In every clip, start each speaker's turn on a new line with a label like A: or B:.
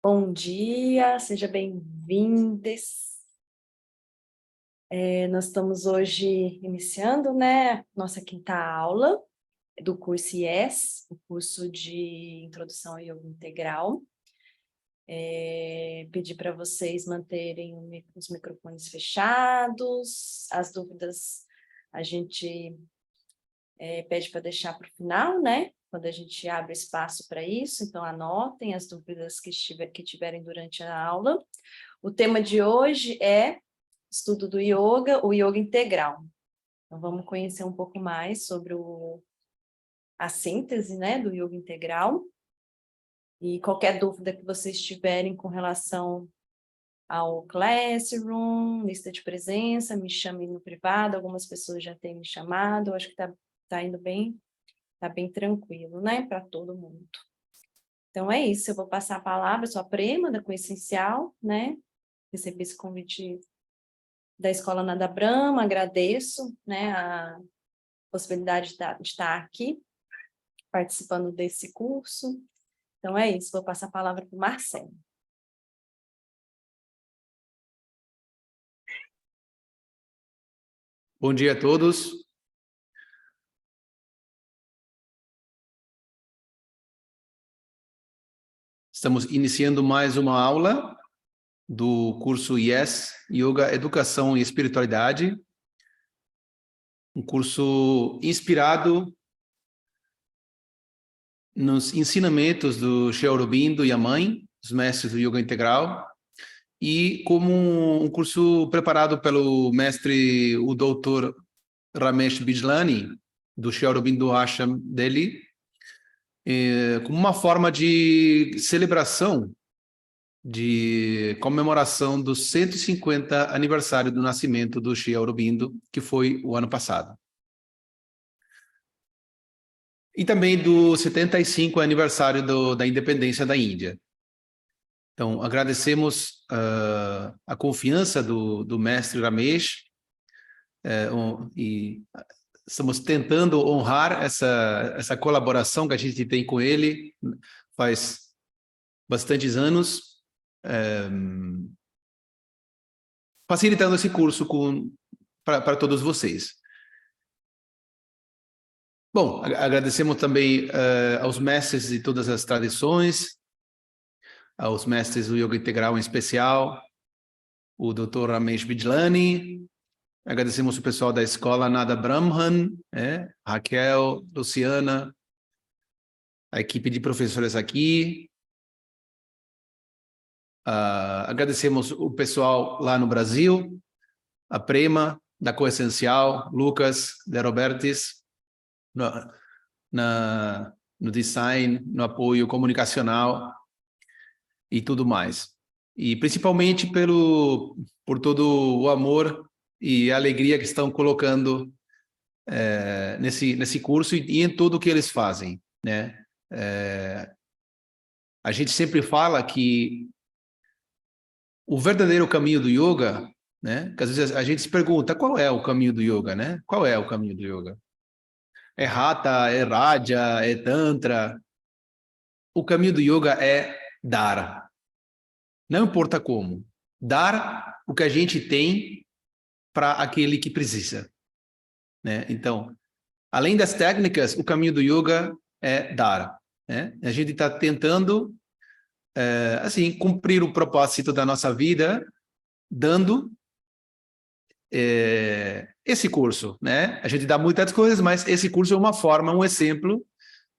A: Bom dia, seja bem-vindos. Nós estamos hoje iniciando, né, nossa quinta aula do curso IES, o curso de Introdução ao Yoga Integral. Pedir para vocês manterem os microfones fechados, as dúvidas a gente pede para deixar para o final, né? Quando a gente abre espaço para isso, então anotem as dúvidas que tiverem durante a aula. O tema de hoje é estudo do yoga, o yoga integral. Então vamos conhecer um pouco mais sobre a síntese, né, do yoga integral. E qualquer dúvida que vocês tiverem com relação ao Classroom, lista de presença, me chamem no privado, algumas pessoas já têm me chamado, eu acho que tá indo bem. Tá bem tranquilo, né, para todo mundo. Então é isso, eu vou passar a palavra, sou a Prema da Coessencial, né, recebi esse convite da Escola Nada Brahma, agradeço, né, a possibilidade de estar aqui, participando desse curso. Então é isso, vou passar a palavra para o Marcelo.
B: Bom dia a todos. Estamos iniciando mais uma aula do curso IES, Yoga, Educação e Espiritualidade. Um curso inspirado nos ensinamentos do Sri Aurobindo e a mãe, os mestres do Yoga Integral, e como um curso preparado pelo mestre, o doutor Ramesh Bijlani, do Sri Aurobindo Ashram dele, como uma forma de celebração, de comemoração do 150 aniversário do nascimento do Sri Aurobindo, que foi o ano passado. E também do 75 aniversário da independência da Índia. Então, agradecemos a confiança do mestre Ramesh, e estamos tentando honrar essa colaboração que a gente tem com ele faz bastantes anos, facilitando esse curso para todos vocês. Bom, agradecemos também aos mestres de todas as tradições, aos mestres do Yoga Integral em especial, o Dr. Ramesh Bijlani, agradecemos o pessoal da Escola Nada Brahman, Raquel, Luciana, a equipe de professores aqui, agradecemos o pessoal lá no Brasil, a Prema, da Coessencial, Lucas, de Robertis, no design, no apoio comunicacional e tudo mais. E principalmente por todo o amor e a alegria que estão colocando nesse curso e em tudo o que eles fazem, né? A gente sempre fala que o verdadeiro caminho do yoga, né? Que às vezes a gente se pergunta, qual é o caminho do yoga, né? Qual é o caminho do yoga? É Hatha, é Raja, é Tantra? O caminho do yoga é dar. Não importa como. Dar o que a gente tem para aquele que precisa, né? Então, além das técnicas, o caminho do yoga é dar, né? A gente está tentando, assim, cumprir o propósito da nossa vida, dando esse curso, né? A gente dá muitas coisas, mas esse curso é uma forma, um exemplo,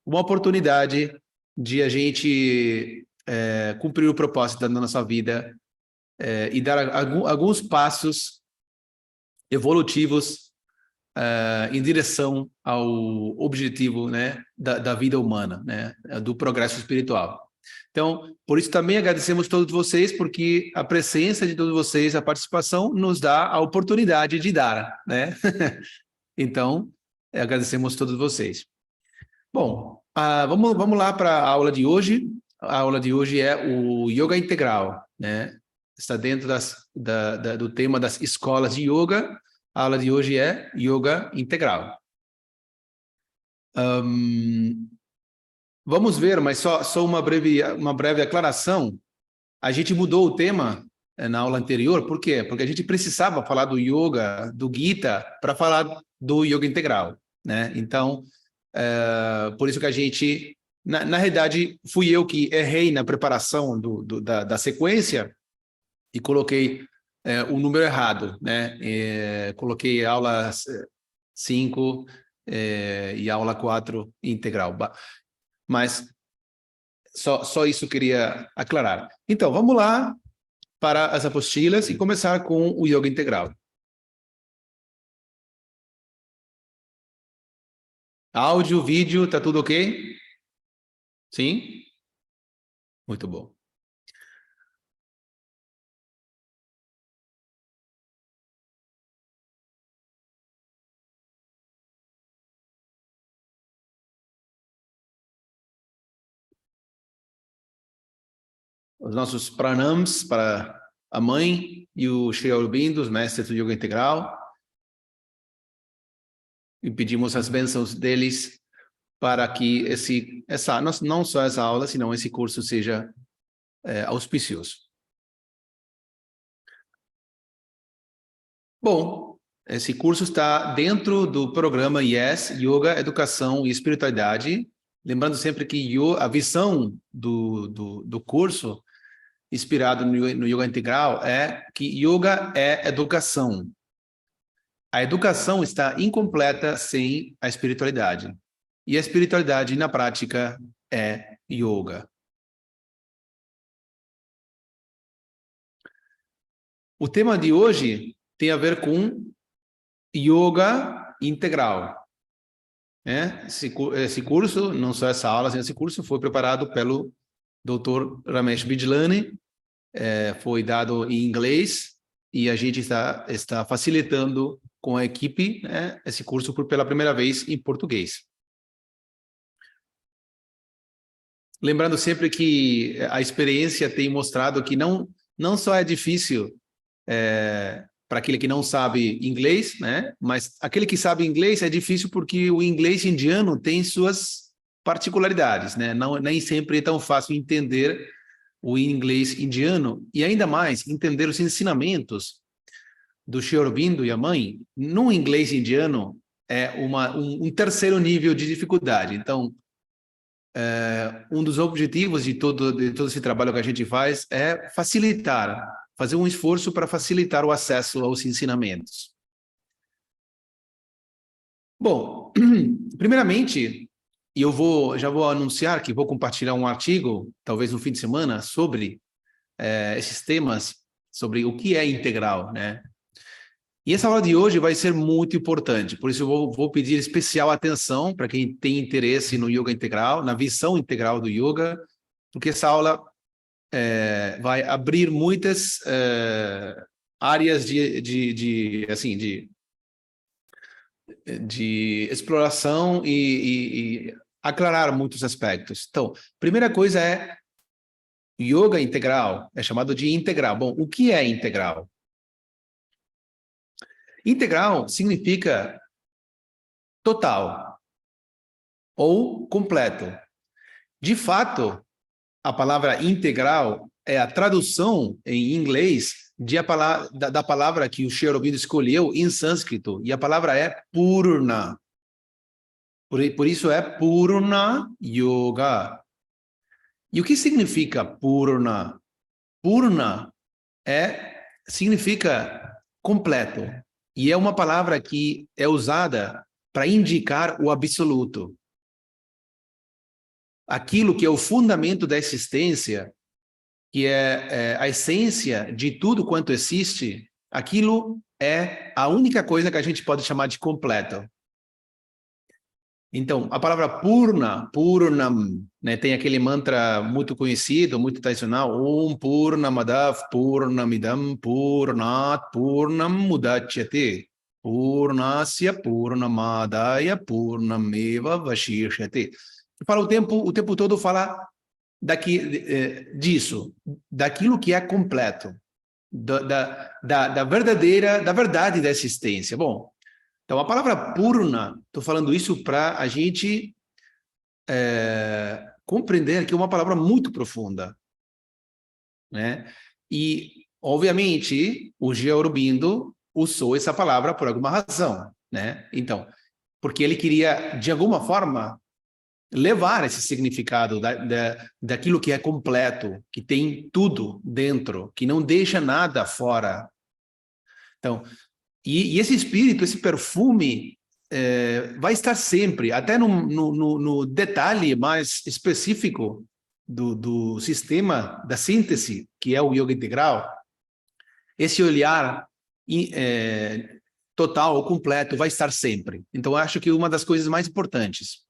B: uma oportunidade de a gente cumprir o propósito da nossa vida e dar alguns passos evolutivos em direção ao objetivo, né, da vida humana, né, do progresso espiritual. Então, por isso também agradecemos a todos vocês, porque a presença de todos vocês, a participação, nos dá a oportunidade de dar, né? Então, agradecemos a todos vocês. Bom, vamos lá para a aula de hoje. A aula de hoje é o Yoga Integral, né? Está dentro do tema das escolas de yoga. A aula de hoje é Yoga Integral. Vamos ver, mas só uma breve aclaração. a gente mudou o tema na aula anterior, por quê? Porque a gente precisava falar do yoga, do Gita, para falar do yoga integral, né? Então, por isso que a gente, na realidade, fui eu que errei na preparação da sequência e coloquei o número errado, né? Coloquei aula 5 e aula 4 integral. Mas só isso eu queria aclarar. Então, vamos lá para as apostilas e começar com o yoga integral. Áudio, vídeo, tá tudo ok? Sim? Muito bom. Os nossos pranams para a mãe e o Sri Aurobindo, os mestres do yoga integral. E pedimos as bênçãos deles para que não só essa aula, senão esse curso seja auspicioso. Bom, esse curso está dentro do programa YES, Yoga, Educação e Espiritualidade. Lembrando sempre que a visão do curso, inspirado no Yoga Integral, é que Yoga é educação. A educação está incompleta sem a espiritualidade. E a espiritualidade, na prática, é Yoga. O tema de hoje tem a ver com Yoga Integral. Esse curso, não só essa aula, esse curso foi preparado pelo Dr. Ramesh Bijlani, foi dado em inglês e a gente está facilitando com a equipe esse curso pela primeira vez em português. Lembrando sempre que a experiência tem mostrado que não só é difícil para aquele que não sabe inglês, né? Mas aquele que sabe inglês é difícil porque o inglês indiano tem suas particularidades, né? Nem sempre é tão fácil entender o inglês indiano e ainda mais entender os ensinamentos do Sri Aurobindo e a mãe no inglês indiano é um terceiro nível de dificuldade. Então, um dos objetivos de todo esse trabalho que a gente faz é fazer um esforço para facilitar o acesso aos ensinamentos. Bom, primeiramente, já vou anunciar que vou compartilhar um artigo, talvez no fim de semana, sobre esses temas, sobre o que é integral, né? E essa aula de hoje vai ser muito importante, por isso eu vou pedir especial atenção para quem tem interesse no yoga integral, na visão integral do yoga, porque essa aula vai abrir muitas áreas de exploração e aclarar muitos aspectos. Então, primeira coisa é yoga integral, é chamado de integral. Bom, o que é integral? Integral significa total ou completo. De fato, a palavra integral é a tradução em inglês da palavra que o Sri Aurobindo escolheu em sânscrito, e a palavra é Purna. Por isso é Purna Yoga. E o que significa Purna? Purna significa completo, e é uma palavra que é usada para indicar o absoluto. Aquilo que é o fundamento da existência, que é a essência de tudo quanto existe, aquilo é a única coisa que a gente pode chamar de completo. Então, a palavra Purna, Purnam, né, tem aquele mantra muito conhecido, muito tradicional, Om Purnamadav Purnamidam Purnat Purnam Mudachyate Purnasya Purnamadaya Purnameva Vashishyate. Fala o tempo todo fala disso, daquilo que é completo, da verdade da existência. Bom, então a palavra Purna, estou falando isso para a gente compreender que é uma palavra muito profunda. né? E, obviamente, o Sri Aurobindo usou essa palavra por alguma razão, né? Então, porque ele queria, de alguma forma, levar esse significado daquilo que é completo, que tem tudo dentro, que não deixa nada fora. Então, e esse espírito, esse perfume, vai estar sempre, até no detalhe mais específico do sistema da síntese, que é o yoga integral, esse olhar total ou completo vai estar sempre. Então, eu acho que uma das coisas mais importantes.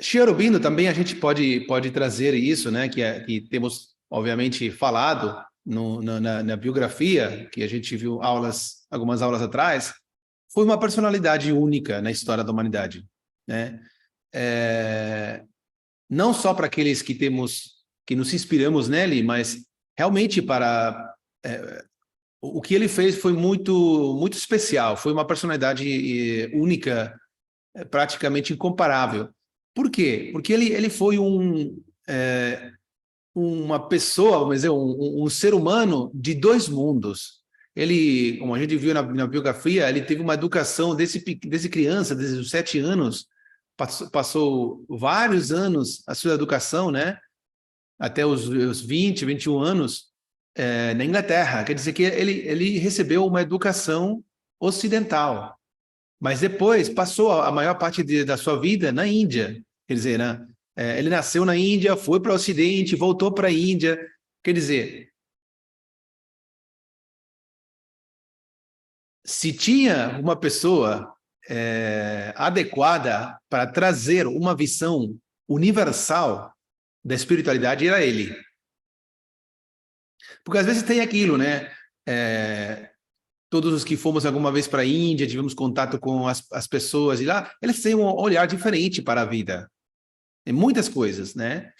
B: Sri Aurobindo também a gente pode trazer isso, né? Que temos obviamente falado na biografia que a gente viu algumas aulas atrás, foi uma personalidade única na história da humanidade, né? Não só para aqueles que nos inspiramos nele, mas realmente para o que ele fez foi muito especial. Foi uma personalidade única, praticamente incomparável. Por quê? Porque ele foi uma pessoa, vamos dizer, um ser humano de dois mundos. Ele, como a gente viu na biografia, ele teve uma educação desde criança, desde os 7 anos, passou vários anos a sua educação, né? Até os 20, 21 anos, na Inglaterra. Quer dizer que ele recebeu uma educação ocidental. Mas depois passou a maior parte da sua vida na Índia. Quer dizer, né? Ele nasceu na Índia, foi para o Ocidente, voltou para a Índia. Quer dizer, se tinha uma pessoa adequada para trazer uma visão universal da espiritualidade, era ele. Porque às vezes tem aquilo, né? Todos os que fomos alguma vez para a Índia, tivemos contato com as pessoas e lá, eles têm um olhar diferente para a vida. Em muitas coisas, né?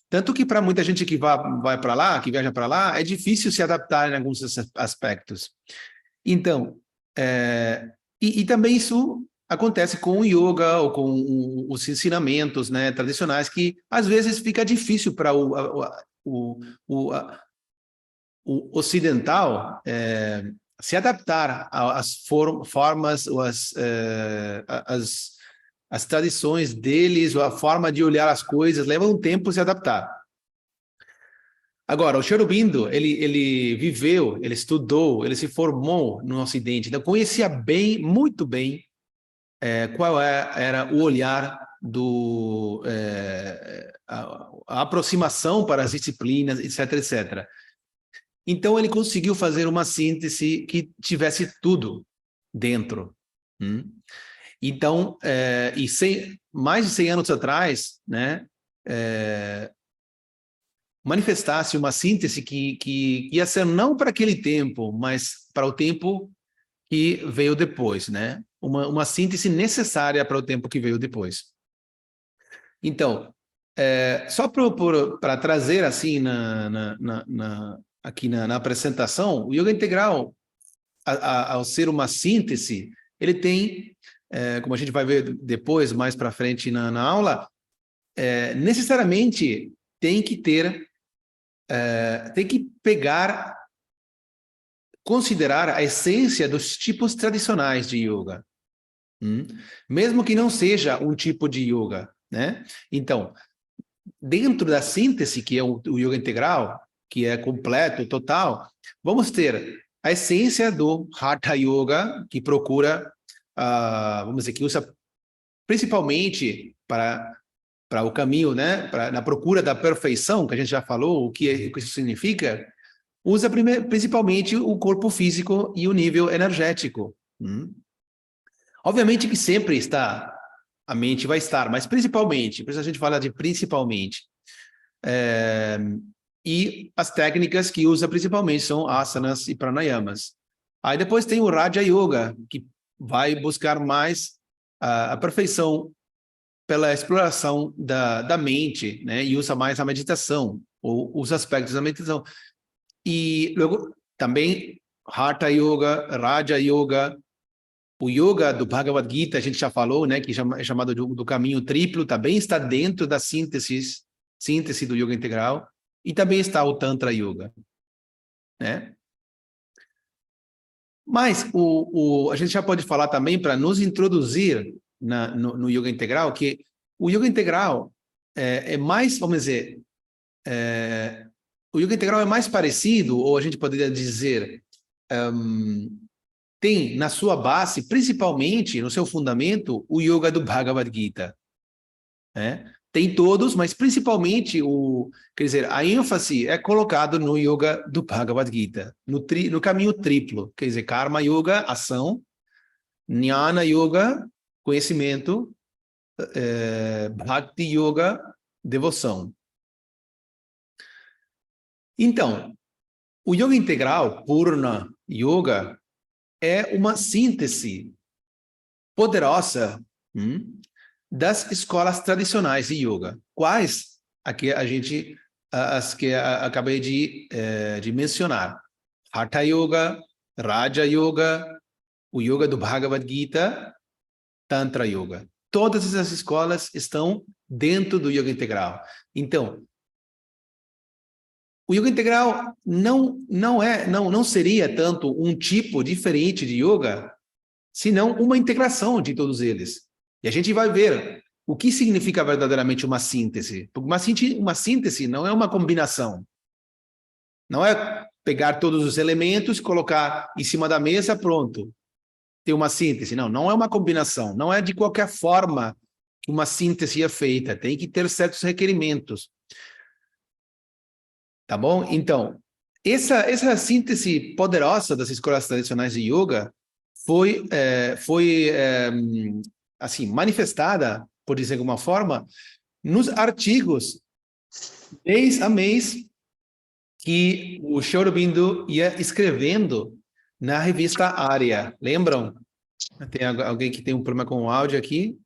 B: Tanto que para muita gente que vai para lá, que viaja para lá, é difícil se adaptar em alguns aspectos. Então, e também isso acontece com o yoga ou com os ensinamentos, né, tradicionais, que às vezes fica difícil para o ocidental se adaptar às formas ou as tradições deles, ou a forma de olhar as coisas, leva um tempo se adaptar. Agora, o Sri Aurobindo, ele viveu, ele estudou, ele se formou no Ocidente, então conhecia bem, muito bem, qual era o olhar a aproximação para as disciplinas, etc, etc. Então, ele conseguiu fazer uma síntese que tivesse tudo dentro. Então, mais de 100 anos atrás, né, manifestasse uma síntese que ia ser não para aquele tempo, mas para o tempo que veio depois, né? Uma síntese necessária para o tempo que veio depois. Então, só para trazer assim aqui na apresentação, o yoga integral, ao ser uma síntese, ele tem, como a gente vai ver depois, mais para frente na aula, necessariamente tem que considerar a essência dos tipos tradicionais de yoga, mesmo que não seja um tipo de yoga, né? Então, dentro da síntese, que é o yoga integral, que é completo, total, vamos ter a essência do Hatha Yoga, que procura, vamos dizer, que usa principalmente para o caminho, né? Na procura da perfeição, que a gente já falou, o que isso significa, usa principalmente o corpo físico e o nível energético. Obviamente que sempre a mente vai estar, mas principalmente, por isso a gente fala de principalmente. E as técnicas que usa principalmente são asanas e pranayamas. Aí depois tem o Raja Yoga, que vai buscar mais a perfeição pela exploração da mente, né? E usa mais a meditação, ou os aspectos da meditação. E logo também Hatha Yoga, Raja Yoga, O yoga do Bhagavad Gita, a gente já falou, né, que é chamado do caminho triplo, também está dentro da síntese do yoga integral, e também está o Tantra Yoga, né? Mas a gente já pode falar também, para nos introduzir no yoga integral, que o yoga integral é mais, vamos dizer, o yoga integral é mais parecido, ou a gente poderia dizer, tem na sua base, principalmente no seu fundamento, o yoga do Bhagavad Gita, né? Tem todos, mas principalmente quer dizer, a ênfase é colocado no yoga do Bhagavad Gita, no caminho triplo, quer dizer, Karma Yoga, ação, Jnana Yoga, conhecimento, Bhakti Yoga, devoção. Então, o yoga integral, Purna Yoga, é uma síntese poderosa das escolas tradicionais de yoga. Quais? Aqui as que acabei de mencionar. Hatha Yoga, Raja Yoga, o Yoga do Bhagavad Gita, Tantra Yoga. Todas essas escolas estão dentro do yoga integral. Então, o yoga integral não seria tanto um tipo diferente de yoga, senão uma integração de todos eles. E a gente vai ver o que significa verdadeiramente uma síntese. Porque uma síntese não é uma combinação. Não é pegar todos os elementos, colocar em cima da mesa, pronto. Ter uma síntese. Não é uma combinação. Não é de qualquer forma que uma síntese é feita. Tem que ter certos requerimentos. Tá bom? Então, essa síntese poderosa das escolas tradicionais de yoga foi assim, manifestada, por dizer de alguma forma, nos artigos, mês a mês, que o Sri Aurobindo ia escrevendo na revista Arya. Lembram? Tem alguém que tem um problema com o áudio aqui?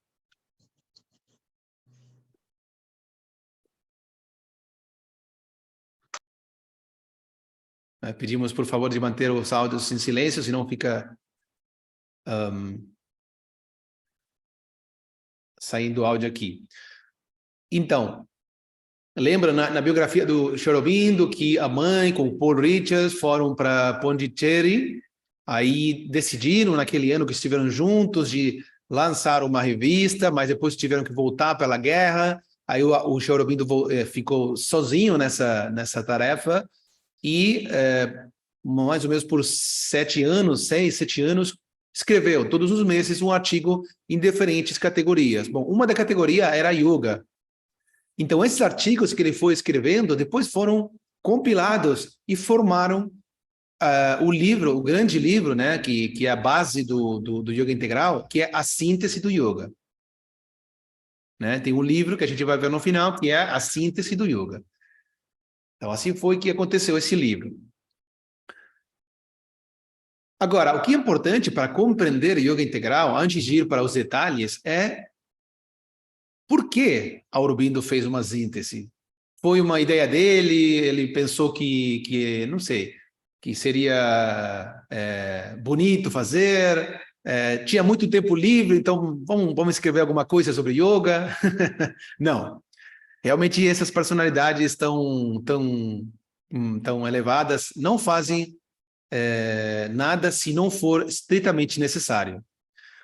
B: Pedimos, por favor, de manter os áudios em silêncio, senão fica saindo áudio aqui. Então, lembra na biografia do Sri Aurobindo que a mãe com o Paul Richards foram para Pondicherry, aí decidiram naquele ano que estiveram juntos de lançar uma revista, mas depois tiveram que voltar pela guerra, aí o Sri Aurobindo ficou sozinho nessa tarefa e mais ou menos por 6, 7 anos, escreveu todos os meses um artigo em diferentes categorias. Bom, uma da categoria era yoga. Então, esses artigos que ele foi escrevendo, depois foram compilados e formaram o livro, o grande livro, né, que é a base do yoga integral, que é a síntese do yoga. Né? Tem um livro que a gente vai ver no final, que é a síntese do yoga. Então, assim foi que aconteceu esse livro. Agora, o que é importante para compreender o yoga integral, antes de ir para os detalhes, é por que Aurobindo fez uma síntese. Foi uma ideia dele, ele pensou que não sei, que seria bonito fazer, tinha muito tempo livre, então vamos escrever alguma coisa sobre yoga. Não, realmente essas personalidades tão elevadas não fazem nada se não for estritamente necessário.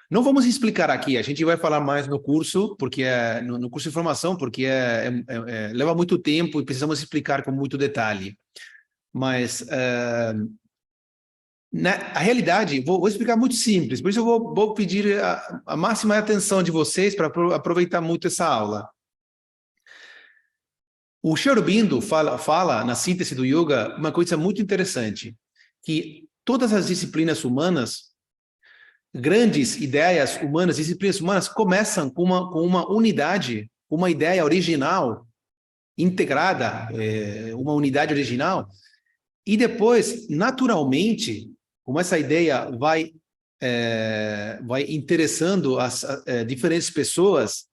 B: Não vamos explicar aqui, a gente vai falar mais no curso, porque no curso de formação, porque leva muito tempo e precisamos explicar com muito detalhe. Mas a realidade, vou explicar muito simples, por isso eu vou pedir a máxima atenção de vocês para aproveitar muito essa aula. O Sri Aurobindo fala na síntese do yoga uma coisa muito interessante, que todas as disciplinas humanas, grandes ideias humanas, disciplinas humanas, começam com uma unidade, uma ideia original, integrada, uma unidade original, e depois, naturalmente, como essa ideia vai interessando as diferentes pessoas,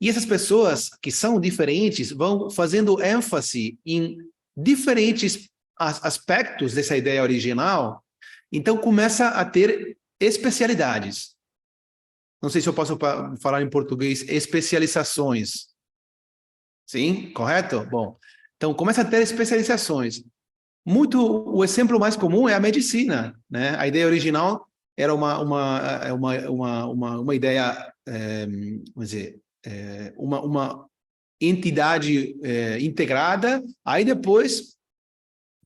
B: e essas pessoas que são diferentes vão fazendo ênfase em diferentes aspectos dessa ideia original, então começa a ter especialidades. Não sei se eu posso falar em português, especializações. Sim? Correto? Bom, então começa a ter especializações. O exemplo mais comum é a medicina, né? A ideia original era uma ideia, vamos dizer, uma entidade integrada, aí depois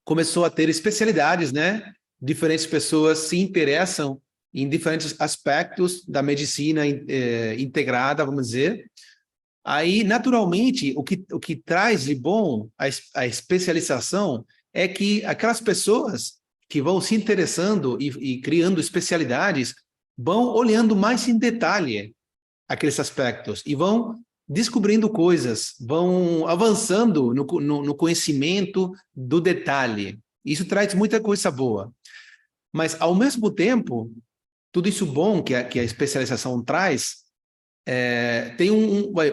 B: começou a ter especialidades, né? Diferentes pessoas se interessam em diferentes aspectos da medicina integrada, vamos dizer. Aí, naturalmente, o que traz de bom a especialização é que aquelas pessoas que vão se interessando e criando especialidades vão olhando mais em detalhe aqueles aspectos e vão descobrindo coisas, vão avançando no conhecimento do detalhe. Isso traz muita coisa boa. Mas, ao mesmo tempo, tudo isso bom que a especialização traz,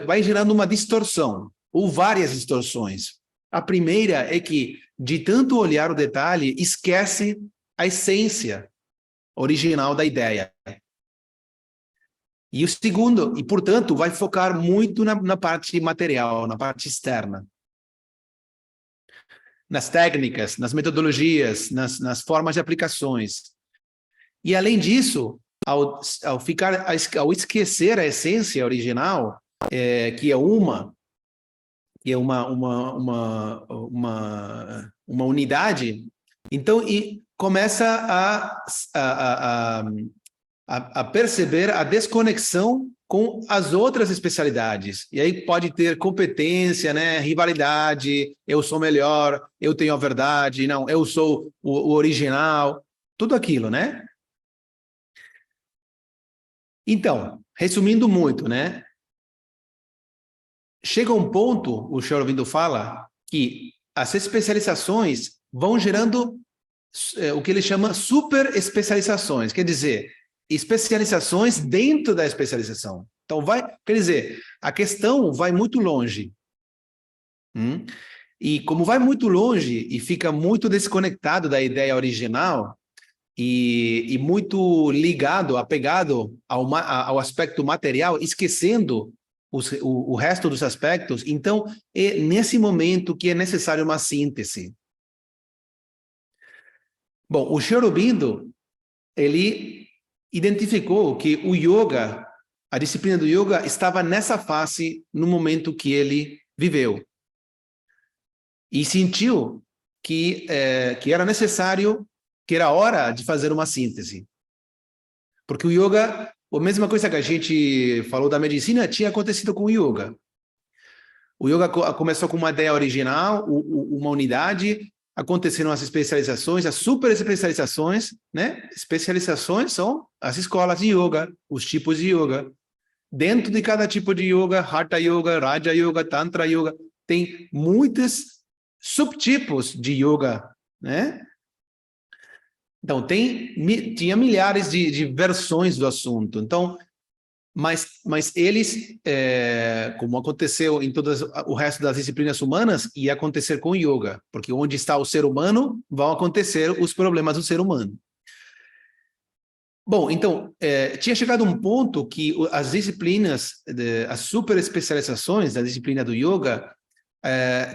B: vai gerando uma distorção, ou várias distorções. A primeira é que, de tanto olhar o detalhe, esquece a essência original da ideia. E o segundo, e portanto, vai focar muito na parte material, na parte externa. Nas técnicas, nas metodologias, nas formas de aplicações. E, além disso, ao esquecer a essência original, que é uma unidade, então começa a perceber a desconexão com as outras especialidades. E aí pode ter competência, né, rivalidade, eu sou melhor, eu tenho a verdade, não, eu sou o original, tudo aquilo, né? Então, resumindo muito, né? Chega um ponto, o Sr. Aurobindo fala, que as especializações vão gerando o que ele chama super especializações, quer dizer, especializações dentro da especialização. Então, quer dizer, a questão vai muito longe. E como vai muito longe e fica muito desconectado da ideia original e muito ligado, apegado ao aspecto material, esquecendo o resto dos aspectos, então é nesse momento que é necessário uma síntese. Bom, o Sri Aurobindo, ele identificou que o yoga, a disciplina do yoga, estava nessa fase no momento que ele viveu. E sentiu que era necessário, que era hora de fazer uma síntese. Porque o yoga, a mesma coisa que a gente falou da medicina, tinha acontecido com o yoga. O yoga começou com uma ideia original, uma unidade, aconteceram as especializações, as super especializações, né? Especializações são as escolas de yoga, os tipos de yoga. Dentro de cada tipo de yoga, Hatha Yoga, Raja Yoga, Tantra Yoga, tem muitos subtipos de yoga, né? Então, tinha milhares de versões do assunto. Então, mas eles, como aconteceu em todas o resto das disciplinas humanas, ia acontecer com o yoga, porque onde está o ser humano, vão acontecer os problemas do ser humano. Bom, então, tinha chegado um ponto que as disciplinas, as super especializações da disciplina do yoga,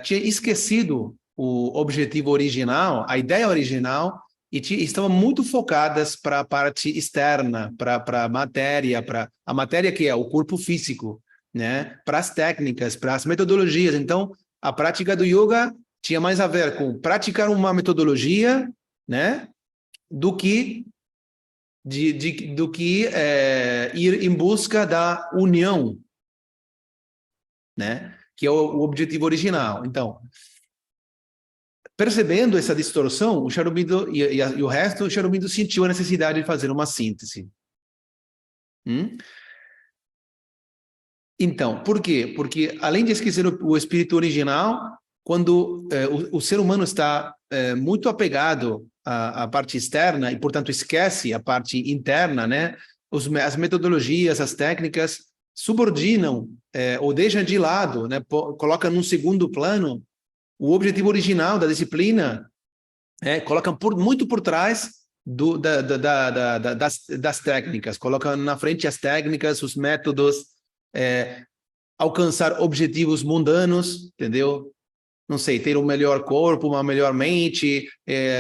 B: tinha esquecido o objetivo original, a ideia original, e estavam muito focadas para a parte externa, para a matéria que é o corpo físico, né? Para as técnicas, para as metodologias. Então, a prática do yoga tinha mais a ver com praticar uma metodologia, né? Do que ir em busca da união, né? Que é o objetivo original. Então, percebendo essa distorção, o Sri Aurobindo e o resto, o Sri Aurobindo sentiu a necessidade de fazer uma síntese. Então, por quê? Porque, além de esquecer o espírito original, quando o ser humano está muito apegado à parte externa e, portanto, esquece a parte interna, né? As metodologias, as técnicas subordinam ou deixam de lado, né? Colocam num segundo plano o objetivo original da disciplina, colocam muito por trás das técnicas, coloca na frente as técnicas, os métodos, alcançar objetivos mundanos, entendeu? Não sei, ter um melhor corpo, uma melhor mente,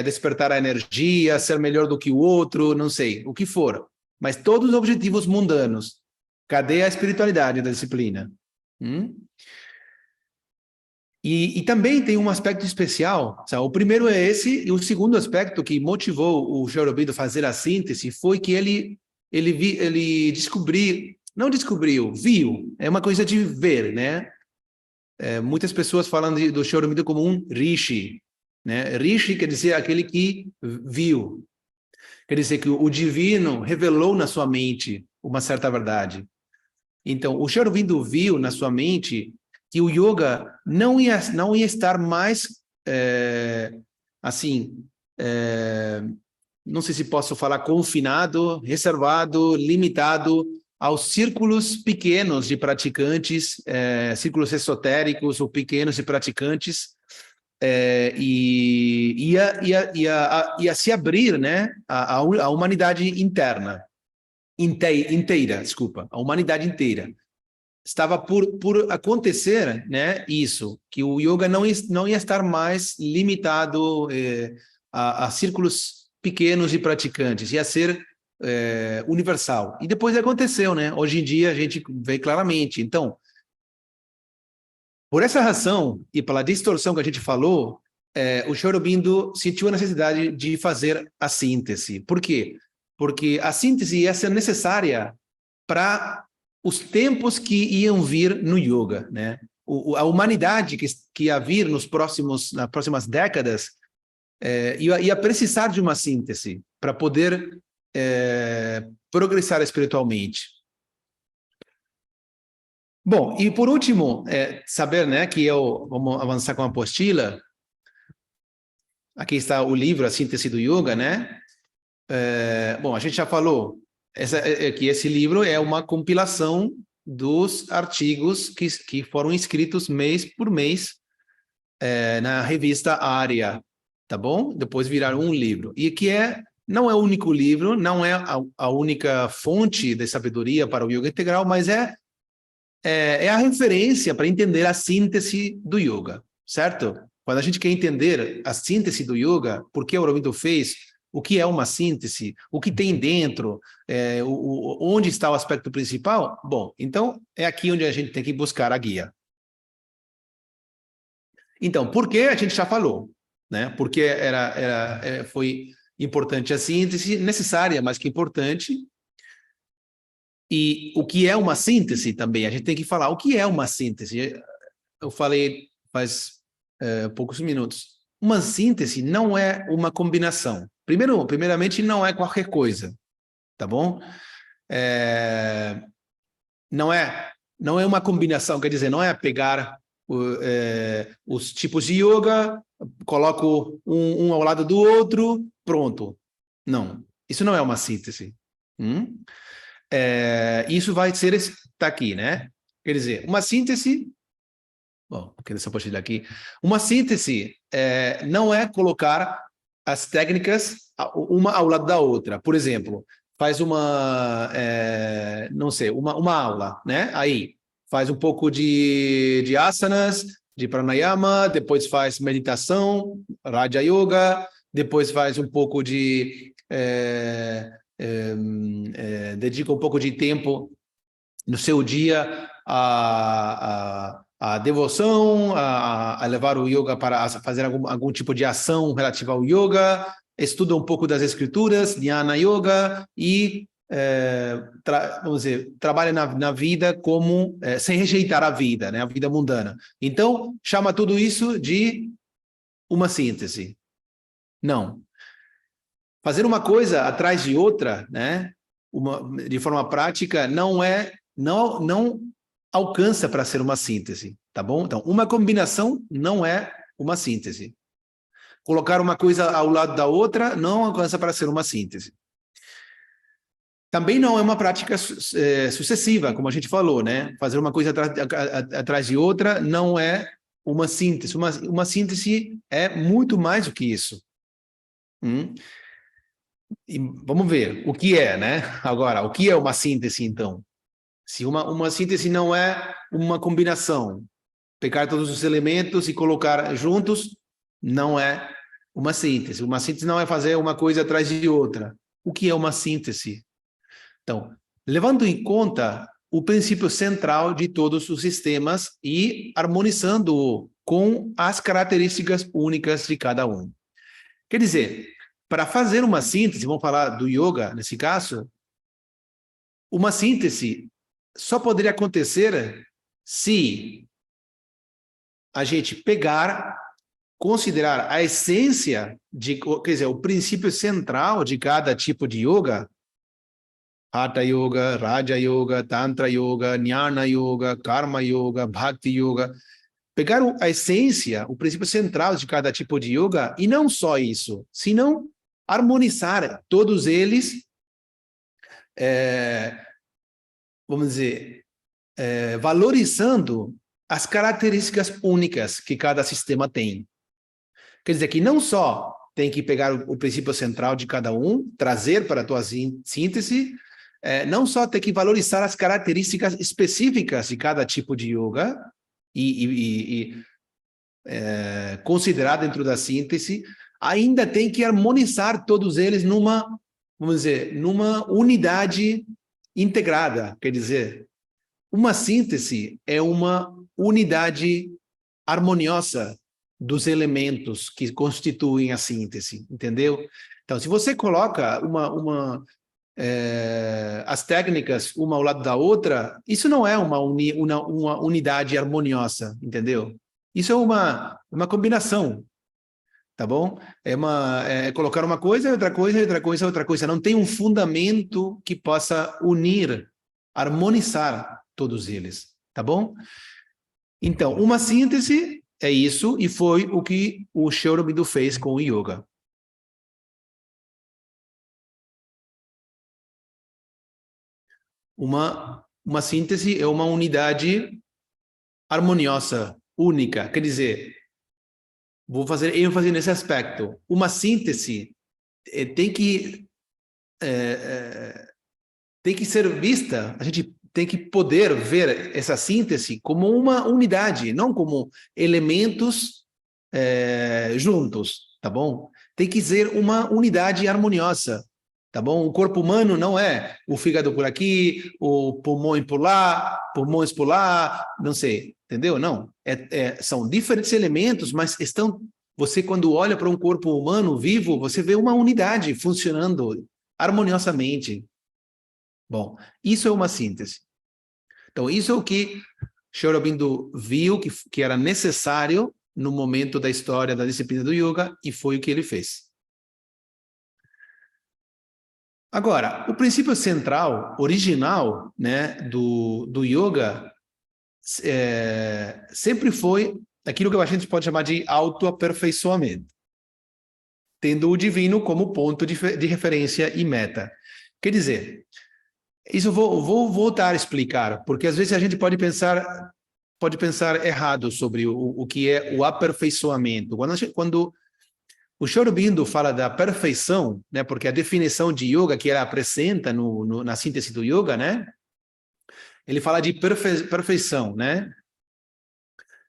B: despertar a energia, ser melhor do que o outro, não sei, o que for. Mas todos os objetivos mundanos. Cadê a espiritualidade da disciplina? E também tem um aspecto especial. Sabe? O primeiro é esse, e o segundo aspecto que motivou o Sri Aurobindo a fazer a síntese foi que ele viu. É uma coisa de ver, né? Muitas pessoas falam do Sri Aurobindo como um rishi, né? Rishi quer dizer aquele que viu. Quer dizer que o divino revelou na sua mente uma certa verdade. Então, o Sri Aurobindo viu na sua mente que o yoga não ia estar mais, não sei se posso falar confinado, reservado, limitado aos círculos pequenos de praticantes, círculos esotéricos ou pequenos de praticantes, e ia se abrir, né, à humanidade inteira, a humanidade inteira. Estava por acontecer, né, isso, que o yoga não ia estar mais limitado a círculos pequenos de praticantes, ia ser universal. E depois aconteceu, né? Hoje em dia a gente vê claramente. Então, por essa razão e pela distorção que a gente falou, o Sri Aurobindo sentiu a necessidade de fazer a síntese. Por quê? Porque a síntese ia ser necessária para os tempos que iam vir no yoga, né? A humanidade que ia vir nas próximas décadas ia precisar de uma síntese para poder progressar espiritualmente. Bom, e por último, saber, né, vamos avançar com a apostila. Aqui está o livro, A Síntese do Yoga, né? Bom, a gente já falou que esse livro é uma compilação dos artigos que foram escritos mês por mês na revista Arya, tá bom? Depois viraram um livro. E que não é o único livro, não é a única fonte de sabedoria para o yoga integral, mas é a referência para entender a síntese do yoga, certo? Quando a gente quer entender a síntese do yoga, por que o Aurobindo fez, o que é uma síntese, o que tem dentro, onde está o aspecto principal, bom, então é aqui onde a gente tem que buscar a guia. Então, por que a gente já falou, né? Porque foi importante a síntese, necessária, mas que importante. E o que é uma síntese também, a gente tem que falar o que é uma síntese. Eu falei faz poucos minutos. Uma síntese não é uma combinação. Primeiramente, não é qualquer coisa, tá bom? Não é uma combinação, quer dizer, não é pegar os tipos de yoga, coloco um ao lado do outro, pronto. Não, isso não é uma síntese. Isso vai ser, está aqui, né? Quer dizer, uma síntese, bom, essa postilha aqui, uma síntese não é colocar as técnicas uma ao lado da outra. Por exemplo, faz não sei, uma aula, né? Aí, faz um pouco de asanas, de pranayama, depois faz meditação, Raja Yoga, depois faz um pouco de... dedica um pouco de tempo no seu dia a devoção, a levar o yoga para fazer algum tipo de ação relativa ao yoga, estuda um pouco das escrituras, Jnana Yoga, e vamos dizer, trabalha na vida como sem rejeitar a vida, né, a vida mundana. Então, chama tudo isso de uma síntese. Não. Fazer uma coisa atrás de outra, né, de forma prática, não alcança para ser uma síntese, tá bom? Então, uma combinação não é uma síntese. Colocar uma coisa ao lado da outra não alcança para ser uma síntese. Também não é uma prática sucessiva, como a gente falou, né? Fazer uma coisa atrás de outra não é uma síntese. Uma síntese é muito mais do que isso. E vamos ver o que é, né? Agora, o que é uma síntese, então? Se uma síntese não é uma combinação, pegar todos os elementos e colocar juntos, não é uma síntese. Uma síntese não é fazer uma coisa atrás de outra. O que é uma síntese? Então, levando em conta o princípio central de todos os sistemas e harmonizando-o com as características únicas de cada um. Quer dizer, para fazer uma síntese, vamos falar do yoga nesse caso, uma síntese só poderia acontecer se a gente pegar, considerar a essência quer dizer, o princípio central de cada tipo de yoga, Hatha Yoga, Raja Yoga, Tantra Yoga, Jnana Yoga, Karma Yoga, Bhakti Yoga, pegar a essência, o princípio central de cada tipo de yoga, e não só isso, senão harmonizar todos eles, vamos dizer, valorizando as características únicas que cada sistema tem. Quer dizer que não só tem que pegar o princípio central de cada um, trazer para a tua síntese, não só tem que valorizar as características específicas de cada tipo de yoga e considerar dentro da síntese, ainda tem que harmonizar todos eles numa, vamos dizer, numa unidade integrada. Quer dizer, uma síntese é uma unidade harmoniosa dos elementos que constituem a síntese, entendeu? Então, se você coloca as técnicas uma ao lado da outra, isso não é uma unidade harmoniosa, entendeu? Isso é uma combinação, tá bom? É colocar uma coisa, outra coisa, outra coisa, outra coisa. Não tem um fundamento que possa unir, harmonizar todos eles, tá bom? Então, uma síntese é isso, e foi o que o Sri Aurobindo fez com o yoga. Uma síntese é uma unidade harmoniosa, única. Quer dizer, vou fazer ênfase nesse aspecto. Uma síntese tem que ser vista, a gente tem que poder ver essa síntese como uma unidade, não como elementos juntos, tá bom? Tem que ser uma unidade harmoniosa, tá bom? O corpo humano não é o fígado por aqui, o pulmão por lá, pulmões por lá, não sei, entendeu? Não, são diferentes elementos, mas estão. Você, quando olha para um corpo humano vivo, você vê uma unidade funcionando harmoniosamente. Bom, isso é uma síntese. Então, isso é o que Sri Aurobindo viu que era necessário no momento da história da disciplina do yoga, e foi o que ele fez. Agora, o princípio central, original, né, do yoga, sempre foi aquilo que a gente pode chamar de autoaperfeiçoamento, tendo o divino como ponto de referência e meta. Quer dizer, isso eu vou voltar a explicar, porque às vezes a gente pode pensar errado sobre o que é o aperfeiçoamento. Quando o Sri Aurobindo fala da perfeição, né, porque a definição de yoga que ele apresenta na síntese do yoga, né, ele fala de perfeição, né?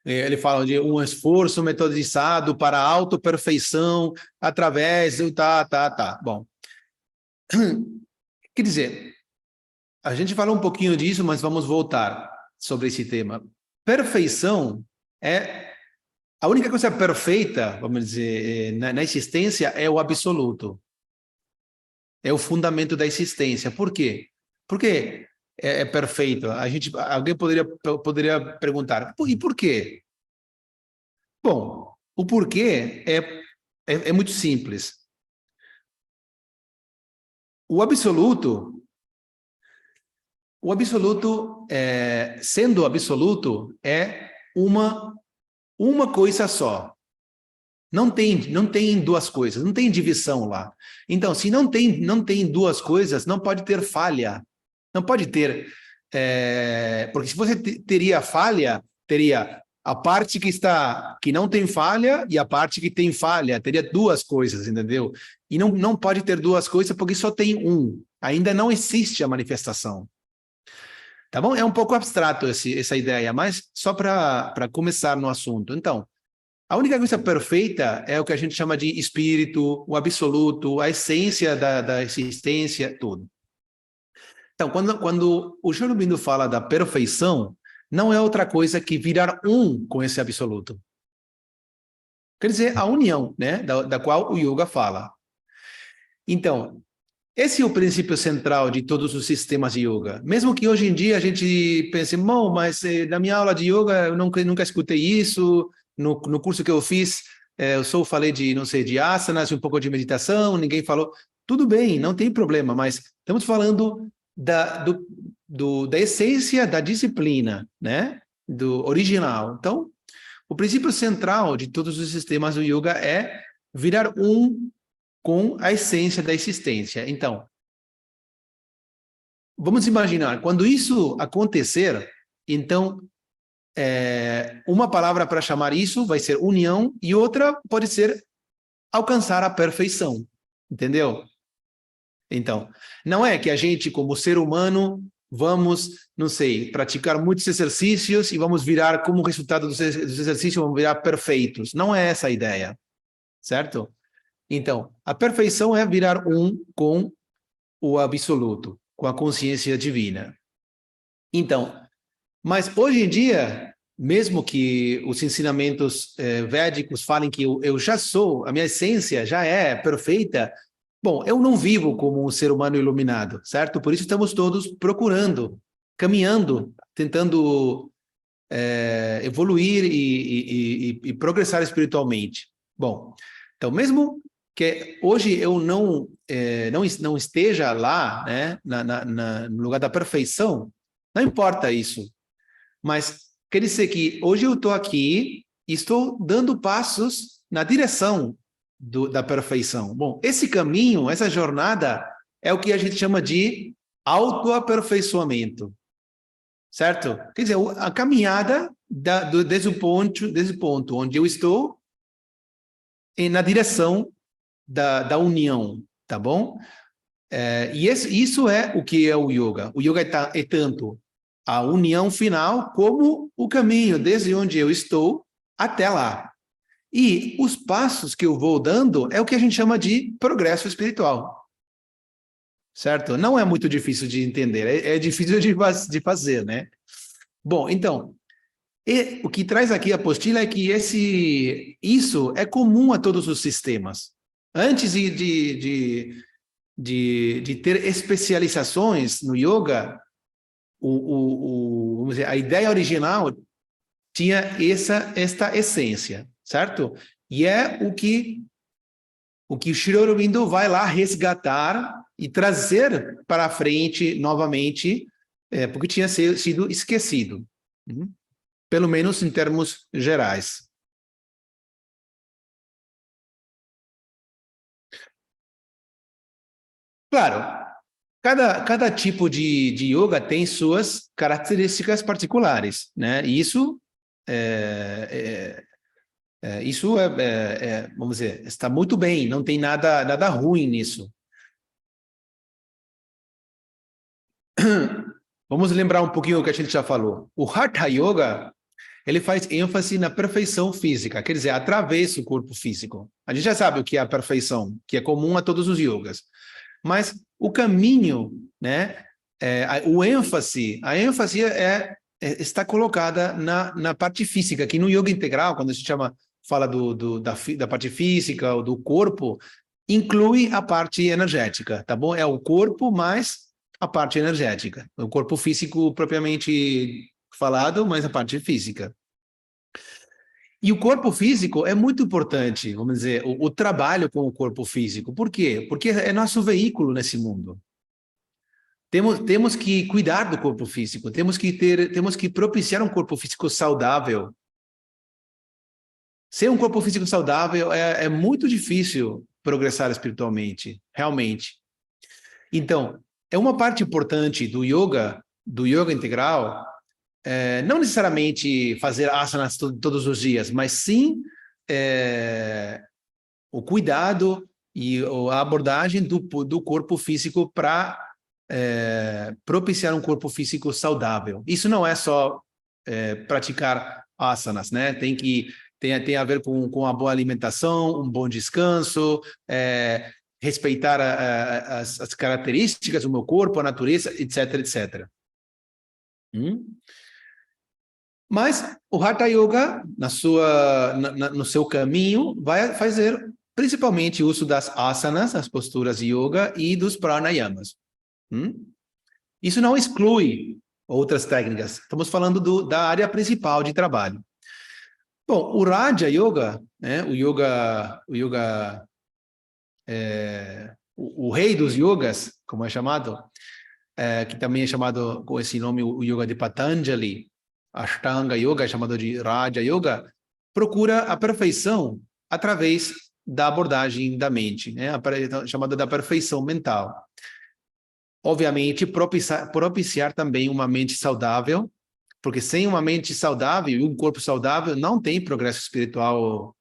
B: Ele fala de um esforço metodizado para a autoperfeição através do tá. Bom, quer dizer, a gente falou um pouquinho disso, mas vamos voltar sobre esse tema. Perfeição é a única coisa perfeita, vamos dizer, na existência é o absoluto. É o fundamento da existência. Por quê? Porque é perfeito. Alguém poderia perguntar, e por quê? Bom, o porquê é muito simples. O absoluto, sendo absoluto, é uma coisa só. Não tem duas coisas, não tem divisão lá. Então, se não tem duas coisas, não pode ter falha. Não pode ter... porque se você teria falha, teria a parte que não tem falha e a parte que tem falha. Teria duas coisas, entendeu? E não pode ter duas coisas porque só tem um. Ainda não existe a manifestação. Tá bom? É um pouco abstrato essa ideia, mas só para começar no assunto. Então, a única coisa perfeita é o que a gente chama de espírito, o absoluto, a essência da existência, tudo. Então, quando o Sri Aurobindo fala da perfeição, não é outra coisa que virar um com esse absoluto. Quer dizer, a união, né, da qual o yoga fala. Então, esse é o princípio central de todos os sistemas de yoga. Mesmo que hoje em dia a gente pense, bom, mas na minha aula de yoga eu nunca escutei isso, no curso que eu fiz, eu só falei de, não sei, de asanas, um pouco de meditação, ninguém falou. Tudo bem, não tem problema, mas estamos falando da essência da disciplina, né? Do original. Então, o princípio central de todos os sistemas do yoga é virar um com a essência da existência. Então, vamos imaginar, quando isso acontecer, então, uma palavra para chamar isso vai ser união e outra pode ser alcançar a perfeição, entendeu? Então, não é que a gente, como ser humano, vamos, não sei, praticar muitos exercícios e vamos virar, como resultado dos exercícios, vamos virar perfeitos. Não é essa a ideia, certo? Então, a perfeição é virar um com o absoluto, com a consciência divina. Então, mas hoje em dia, mesmo que os ensinamentos védicos falem que eu já sou, a minha essência já é perfeita, bom, eu não vivo como um ser humano iluminado, certo? Por isso estamos todos procurando, caminhando, tentando evoluir e progressar espiritualmente. Bom, então mesmo que hoje eu não esteja lá, né, no lugar da perfeição, não importa isso. Mas quer dizer que hoje eu estou aqui e estou dando passos na direção da perfeição. Bom, esse caminho, essa jornada, é o que a gente chama de autoaperfeiçoamento. Certo? Quer dizer, a caminhada desde o ponto onde eu estou na direção da união, tá bom? E isso é o que é o yoga. O yoga é tanto a união final como o caminho desde onde eu estou até lá. E os passos que eu vou dando é o que a gente chama de progresso espiritual. Certo? Não é muito difícil de entender, é difícil de fazer, né? Bom, então, o que traz aqui a apostila é que isso é comum a todos os sistemas. Antes de ter especializações no yoga, vamos dizer, a ideia original tinha esta essência, certo? E é o que o Sri Aurobindo vai lá resgatar e trazer para frente novamente, porque tinha sido esquecido, pelo menos em termos gerais. Claro, cada tipo de yoga tem suas características particulares, né? E vamos dizer, está muito bem, não tem nada ruim nisso. Vamos lembrar um pouquinho o que a gente já falou. O Hatha Yoga, ele faz ênfase na perfeição física, quer dizer, atravessa o corpo físico. A gente já sabe o que é a perfeição, que é comum a todos os yogas. Mas o caminho, né, a ênfase está colocada na parte física, que no yoga integral, quando a gente fala da parte física ou do corpo, inclui a parte energética, tá bom? É o corpo mais a parte energética. O corpo físico propriamente falado, mas a parte física. E o corpo físico é muito importante, vamos dizer, o trabalho com o corpo físico. Por quê? Porque é nosso veículo nesse mundo. Temos que cuidar do corpo físico, temos que propiciar um corpo físico saudável. Sem um corpo físico saudável é muito difícil progressar espiritualmente, realmente. Então, é uma parte importante do yoga integral, não necessariamente fazer asanas todos os dias, mas sim o cuidado e a abordagem do corpo físico para propiciar um corpo físico saudável. Isso não é só praticar asanas, né? Tem a ver com a boa alimentação, um bom descanso, respeitar as características do meu corpo, a natureza, etc, etc. Mas o Hatha Yoga, no seu caminho, vai fazer principalmente uso das asanas, as posturas de yoga, e dos pranayamas. Isso não exclui outras técnicas. Estamos falando da área principal de trabalho. Bom, o Raja Yoga, né, o rei dos yogas, como é chamado, que também é chamado com esse nome, o Yoga de Patanjali, Ashtanga Yoga, chamado de Raja Yoga, procura a perfeição através da abordagem da mente, né? Chamada da perfeição mental. Obviamente, propiciar também uma mente saudável, porque sem uma mente saudável e um corpo saudável, não tem progresso espiritual,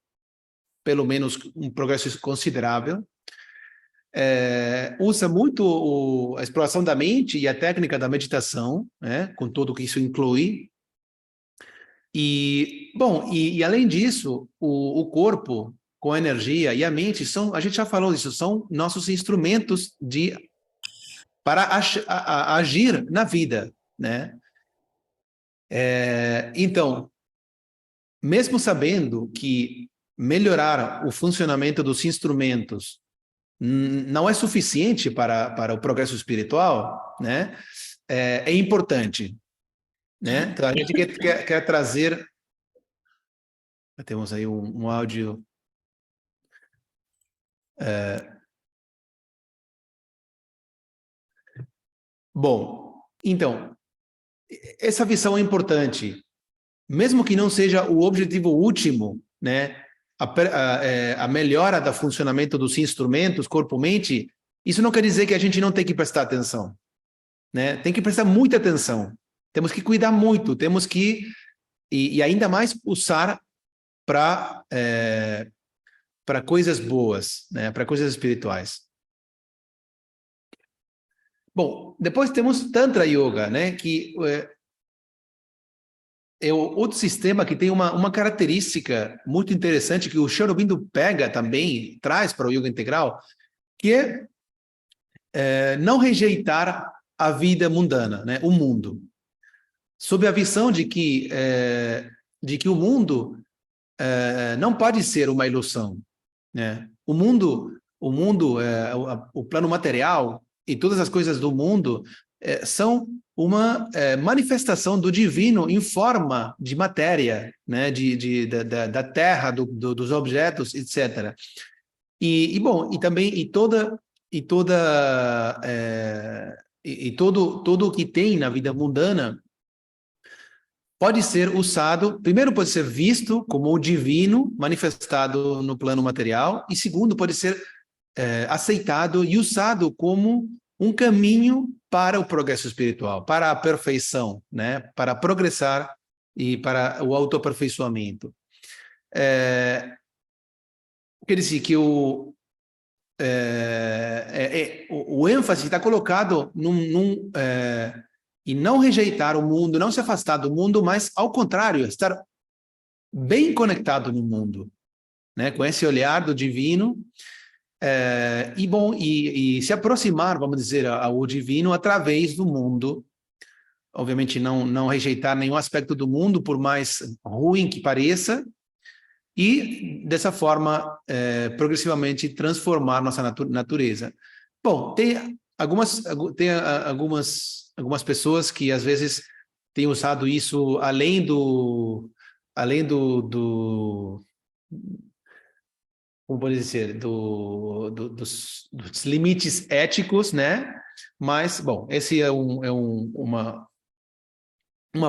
B: pelo menos um progresso considerável. Usa muito a exploração da mente e a técnica da meditação, né? Com tudo que isso inclui. E, bom, e além disso, o corpo com a energia e a mente a gente já falou disso, são nossos instrumentos para agir na vida, né? Então, mesmo sabendo que melhorar o funcionamento dos instrumentos não é suficiente para o progresso espiritual, né? É importante, né? Então, a gente quer trazer... Temos aí um áudio... Bom, então, essa visão é importante, mesmo que não seja o objetivo último, né? A melhora do funcionamento dos instrumentos, corpo-mente, isso não quer dizer que a gente não tem que prestar atenção, né? Tem que prestar muita atenção. Temos que cuidar muito, temos que, e ainda mais usar para coisas boas, né? Para coisas espirituais. Bom, depois temos Tantra Yoga, né? Que é outro sistema que tem uma característica muito interessante que o Sri Aurobindo pega também, traz para o Yoga Integral, que é não rejeitar a vida mundana, né? O mundo. Sob a visão de que o mundo não pode ser uma ilusão, né? O mundo, o plano material e todas as coisas do mundo são uma manifestação do divino em forma de matéria, né? Da terra, dos objetos, etc. Bom, e também todo o que tem na vida mundana pode ser usado, primeiro pode ser visto como o divino manifestado no plano material, e segundo pode ser aceitado e usado como um caminho para o progresso espiritual, para a perfeição, né? Para progressar e para o autoaperfeiçoamento. Quer dizer que o ênfase está colocado em não rejeitar o mundo, não se afastar do mundo, mas, ao contrário, estar bem conectado no mundo, né? Com esse olhar do divino, e se aproximar, vamos dizer, ao divino através do mundo. Obviamente, não rejeitar nenhum aspecto do mundo, por mais ruim que pareça, e, dessa forma, progressivamente transformar nossa natureza. Bom, tem algumas pessoas que, às vezes, têm usado isso além dos como pode dizer, dos limites éticos, né? Mas, bom, esse é uma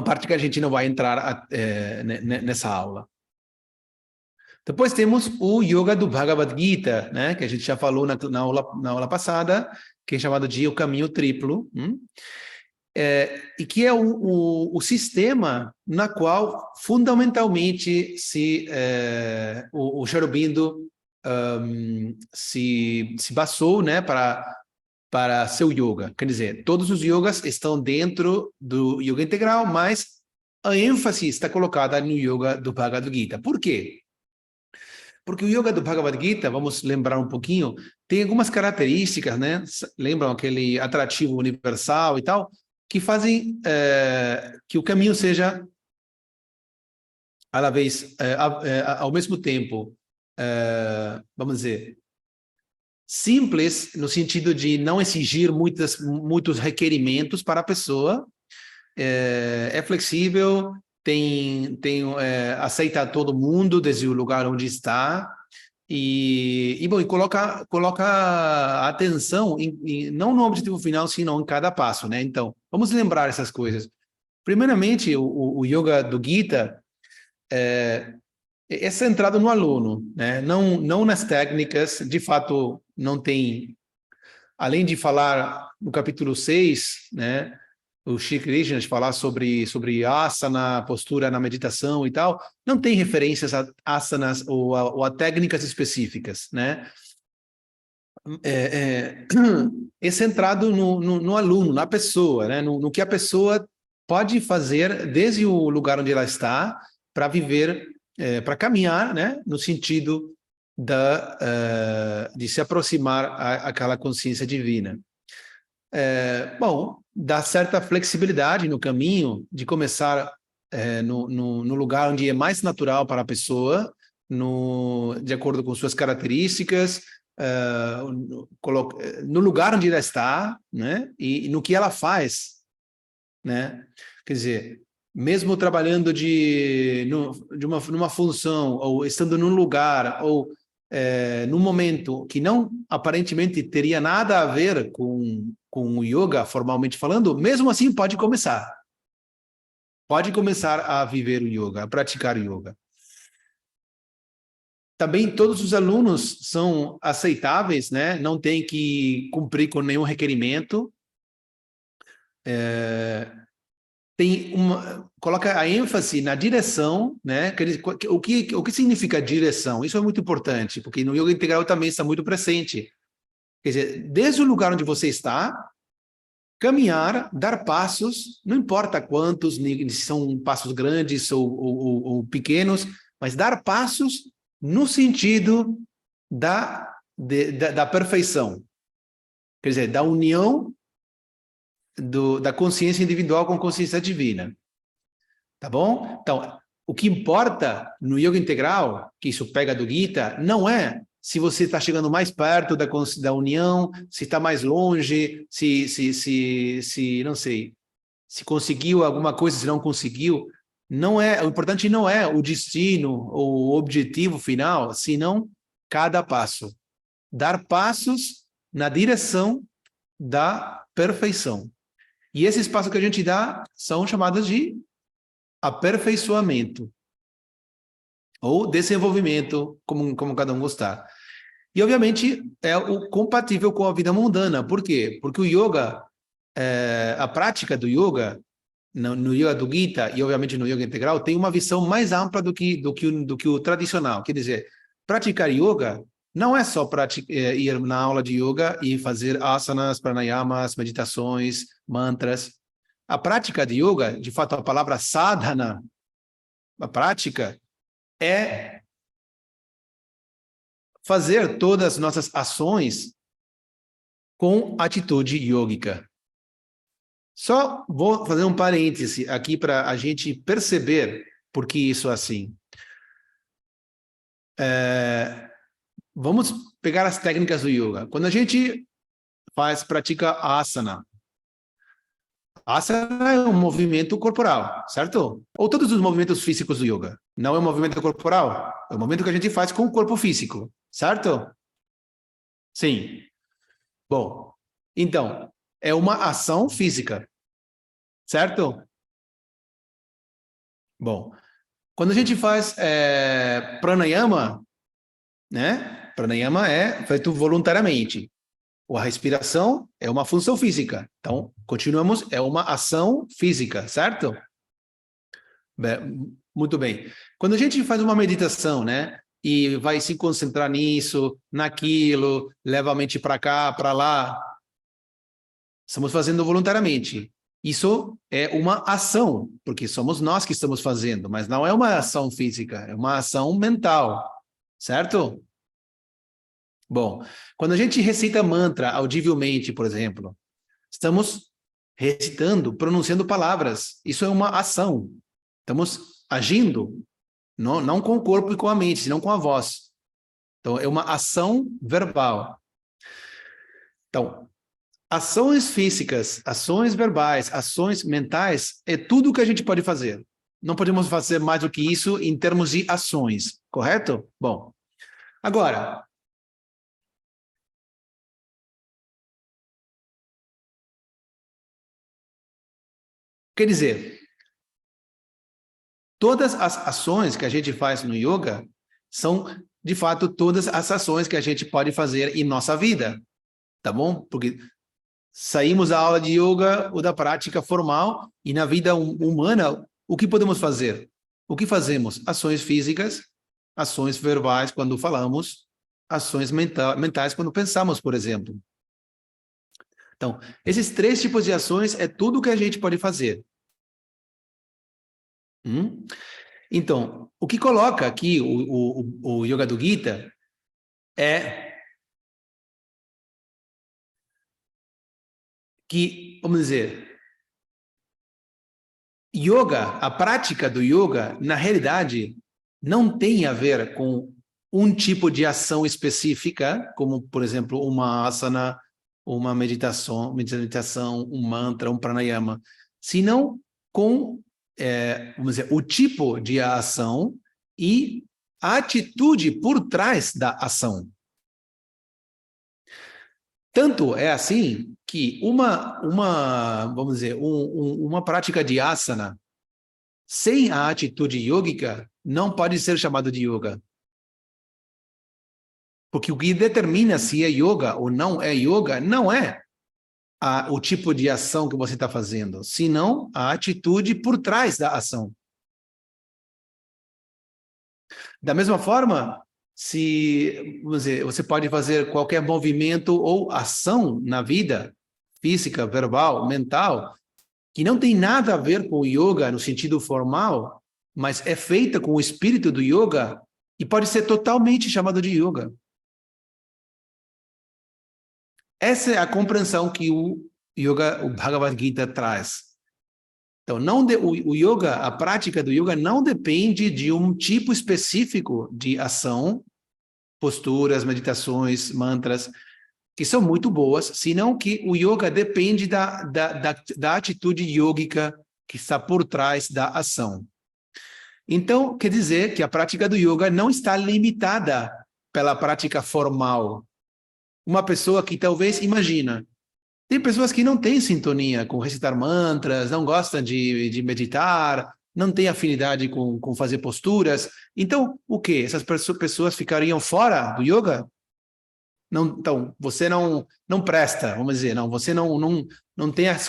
B: parte que a gente não vai entrar nessa aula. Depois temos o Yoga do Bhagavad Gita, né? Que a gente já falou na aula passada, que é chamado de o caminho triplo. e que é o sistema na qual, fundamentalmente, o Sri Aurobindo se basou, né, para seu yoga. Quer dizer, todos os yogas estão dentro do yoga integral, mas a ênfase está colocada no yoga do Bhagavad Gita. Por quê? Porque o yoga do Bhagavad Gita, vamos lembrar um pouquinho, tem algumas características, né? Lembram aquele atrativo universal e tal, que fazem que o caminho seja, ao mesmo tempo, vamos dizer, simples, no sentido de não exigir muitos requerimentos para a pessoa, é flexível, aceita todo mundo desde o lugar onde está, e coloca a atenção não no objetivo final, senão em cada passo, né? Então, vamos lembrar essas coisas. Primeiramente, o yoga do Gita é centrado no aluno, né? Não nas técnicas. De fato, não tem, além de falar no capítulo 6, né? O Shri Krishna falar sobre asana, postura na meditação e tal, não tem referências a asanas ou a técnicas específicas, né? É centrado no aluno, na pessoa, né? No que a pessoa pode fazer desde o lugar onde ela está para viver, para caminhar, né? No sentido de se aproximar àquela consciência divina. Bom, dá certa flexibilidade no caminho de começar no lugar onde é mais natural para a pessoa, de acordo com suas características, no lugar onde ela está, né? E no que ela faz, né? Quer dizer, mesmo trabalhando numa função, ou estando num lugar, ou num momento que não aparentemente teria nada a ver com o yoga, formalmente falando, mesmo assim pode começar. Pode começar a viver o yoga, a praticar o yoga. Também todos os alunos são aceitáveis, né? Não tem que cumprir com nenhum requerimento. Coloca a ênfase na direção, né? O que significa direção? Isso é muito importante, porque no yoga integral também está muito presente. Quer dizer, desde o lugar onde você está, caminhar, dar passos, não importa quantos, se são passos grandes ou pequenos, mas dar passos no sentido da perfeição. Quer dizer, da união da consciência individual com a consciência divina. Tá bom? Então, o que importa no yoga integral, que isso pega do Gita, não é se você está chegando mais perto da união, se está mais longe, se não sei, se conseguiu alguma coisa, se não conseguiu. Não é, o importante não é o destino ou o objetivo final, senão cada passo. Dar passos na direção da perfeição. E esses passos que a gente dá são chamados de aperfeiçoamento ou desenvolvimento, como cada um gostar. E, obviamente, é o compatível com a vida mundana. Por quê? Porque o yoga, a prática do yoga, no yoga do Gita e, obviamente, no yoga integral, tem uma visão mais ampla do que o tradicional. Quer dizer, praticar yoga não é só ir na aula de yoga e fazer asanas, pranayamas, meditações, mantras. A prática de yoga, de fato, a palavra sadhana, a prática, é fazer todas as nossas ações com atitude yógica. Só vou fazer um parêntese aqui para a gente perceber por que isso é assim. Vamos pegar as técnicas do yoga. Quando a gente pratica asana, asana é um movimento corporal, certo? Ou todos os movimentos físicos do yoga. Não é um movimento corporal, é um movimento que a gente faz com o corpo físico, certo? Sim. Bom, então, é uma ação física, certo? Bom, quando a gente faz pranayama, né? Pranayama é feito voluntariamente. a respiração é uma função física. Então, continuamos, é uma ação física, certo? Muito bem. Quando a gente faz uma meditação, né? E vai se concentrar nisso, naquilo, leva a mente para cá, para lá, estamos fazendo voluntariamente. Isso é uma ação, porque somos nós que estamos fazendo, mas não é uma ação física, é uma ação mental, certo? Bom, quando a gente recita mantra audivelmente, por exemplo, estamos recitando, pronunciando palavras. Isso é uma ação. Estamos agindo, não com o corpo e com a mente, senão com a voz. Então, é uma ação verbal. Então, ações físicas, ações verbais, ações mentais, é tudo que a gente pode fazer. Não podemos fazer mais do que isso em termos de ações, correto? Bom, agora, quer dizer, todas as ações que a gente faz no yoga são, de fato, todas as ações que a gente pode fazer em nossa vida, tá bom? Porque saímos da aula de yoga ou da prática formal e na vida humana, o que podemos fazer? O que fazemos? Ações físicas, ações verbais quando falamos, ações mentais quando pensamos, por exemplo. Então, esses 3 tipos de ações é tudo que a gente pode fazer. Então, o que coloca aqui o Yoga do Gita é que, vamos dizer, yoga, a prática do yoga, na realidade, não tem a ver com um tipo de ação específica, como, por exemplo, uma asana, uma meditação, um mantra, um pranayama, senão com, vamos dizer, o tipo de ação e a atitude por trás da ação. Tanto é assim que vamos dizer, uma prática de asana sem a atitude yógica não pode ser chamado de yoga. Porque o que determina se é yoga ou não é yoga não é o tipo de ação que você está fazendo, senão a atitude por trás da ação. Da mesma forma, se vamos dizer, você pode fazer qualquer movimento ou ação na vida, física, verbal, mental, que não tem nada a ver com o yoga no sentido formal, mas é feita com o espírito do yoga e pode ser totalmente chamado de yoga. Essa é a compreensão que o Bhagavad Gita traz. Então, o yoga, a prática do yoga não depende de um tipo específico de ação, posturas, meditações, mantras, que são muito boas, senão que o yoga depende da atitude yógica que está por trás da ação. Então, quer dizer que a prática do yoga não está limitada pela prática formal. Uma pessoa que talvez, imagina, tem pessoas que não têm sintonia com recitar mantras, não gostam de meditar, não têm afinidade com fazer posturas. Então, o quê? Essas pessoas ficariam fora do yoga? Não, então, você não presta, vamos dizer, você não tem as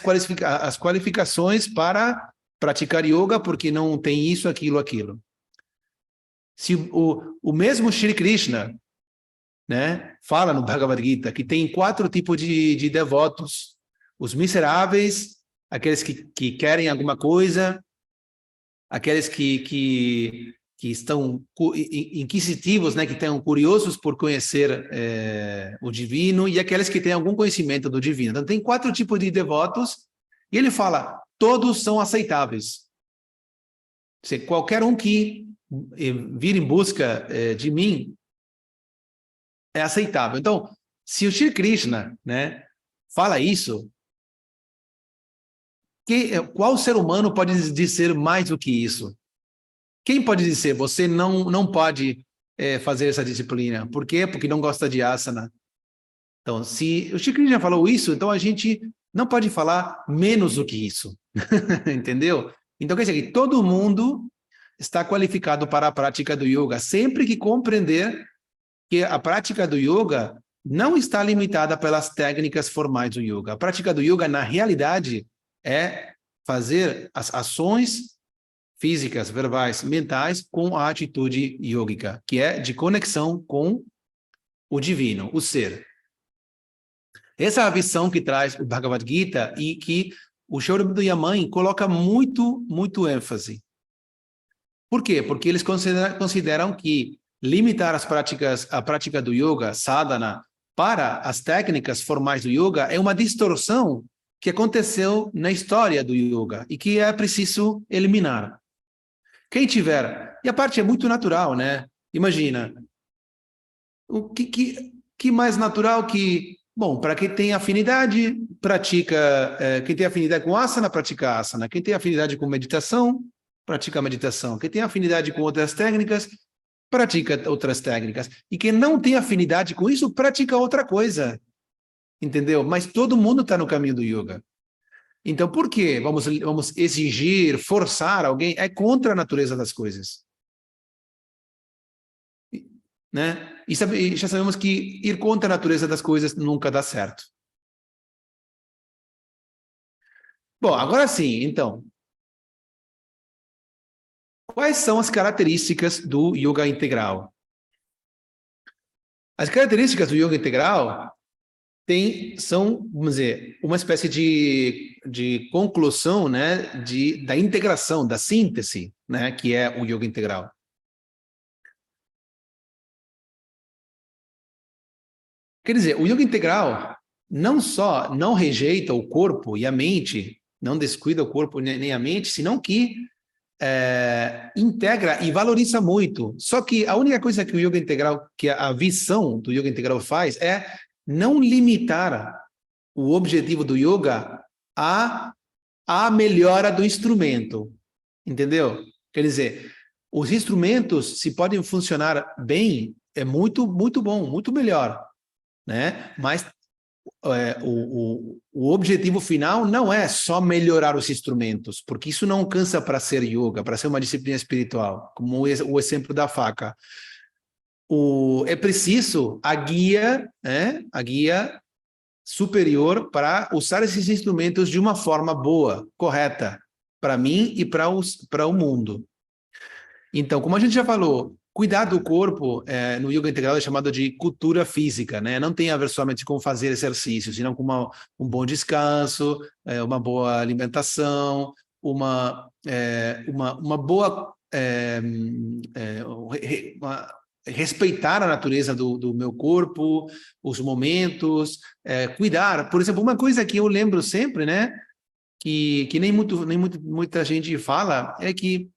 B: qualificações para praticar yoga porque não tem isso, aquilo. Se o mesmo Shri Krishna, né, fala no Bhagavad Gita que tem 4 tipos de devotos: os miseráveis, aqueles que querem alguma coisa, aqueles que estão inquisitivos, né, que estão curiosos por conhecer o divino, e aqueles que têm algum conhecimento do divino. Então, tem 4 tipos de devotos, e ele fala, todos são aceitáveis. Se qualquer um que vir em busca de mim é aceitável. Então, se o Shri Krishna, né, fala isso, qual ser humano pode dizer mais do que isso? Quem pode dizer, você não pode fazer essa disciplina? Por quê? Porque não gosta de asana. Então, se o Shri Krishna falou isso, então a gente não pode falar menos do que isso. Entendeu? Então, quer dizer que todo mundo está qualificado para a prática do yoga, sempre que compreender que a prática do yoga não está limitada pelas técnicas formais do yoga. A prática do yoga, na realidade, é fazer as ações físicas, verbais, mentais com a atitude yógica, que é de conexão com o divino, o ser. Essa é a visão que traz o Bhagavad Gita e que o Sri Aurobindo e a mãe coloca muito ênfase. Por quê? Porque eles consideram que limitar a prática do yoga, sadhana, para as técnicas formais do yoga é uma distorção que aconteceu na história do yoga e que é preciso eliminar. Quem tiver... E a parte é muito natural, né? Imagina, o que mais natural que... Bom, para quem tem afinidade, pratica... quem tem afinidade com asana, pratica asana. Quem tem afinidade com meditação, pratica meditação. Quem tem afinidade com outras técnicas, pratica outras técnicas. E quem não tem afinidade com isso, pratica outra coisa. Entendeu? Mas todo mundo está no caminho do yoga. Então, por que vamos exigir, forçar alguém? É contra a natureza das coisas. Né? E já sabemos que ir contra a natureza das coisas nunca dá certo. Bom, agora sim, então. Quais são as características do yoga integral? As características do yoga integral são, vamos dizer, uma espécie de conclusão, né, da integração, da síntese, né, que é o yoga integral. Quer dizer, o yoga integral não só não rejeita o corpo e a mente, não descuida o corpo nem a mente, senão que integra e valoriza muito. Só que a única coisa que o yoga integral, que a visão do yoga integral faz é não limitar o objetivo do yoga à melhora do instrumento. Entendeu? Quer dizer, os instrumentos, se podem funcionar bem, é muito bom, muito melhor. Né? Mas o objetivo final não é só melhorar os instrumentos, porque isso não alcança para ser yoga, para ser uma disciplina espiritual, como o exemplo da faca. É preciso a guia, né? A guia superior para usar esses instrumentos de uma forma boa, correta, para mim e para o mundo. Então, como a gente já falou, cuidar do corpo no yoga integral é chamado de cultura física, né? Não tem a ver somente com fazer exercícios, senão com um bom descanso, uma boa alimentação, uma boa respeitar a natureza do meu corpo, os momentos, cuidar. Por exemplo, uma coisa que eu lembro sempre, né? Que nem muita gente fala, é que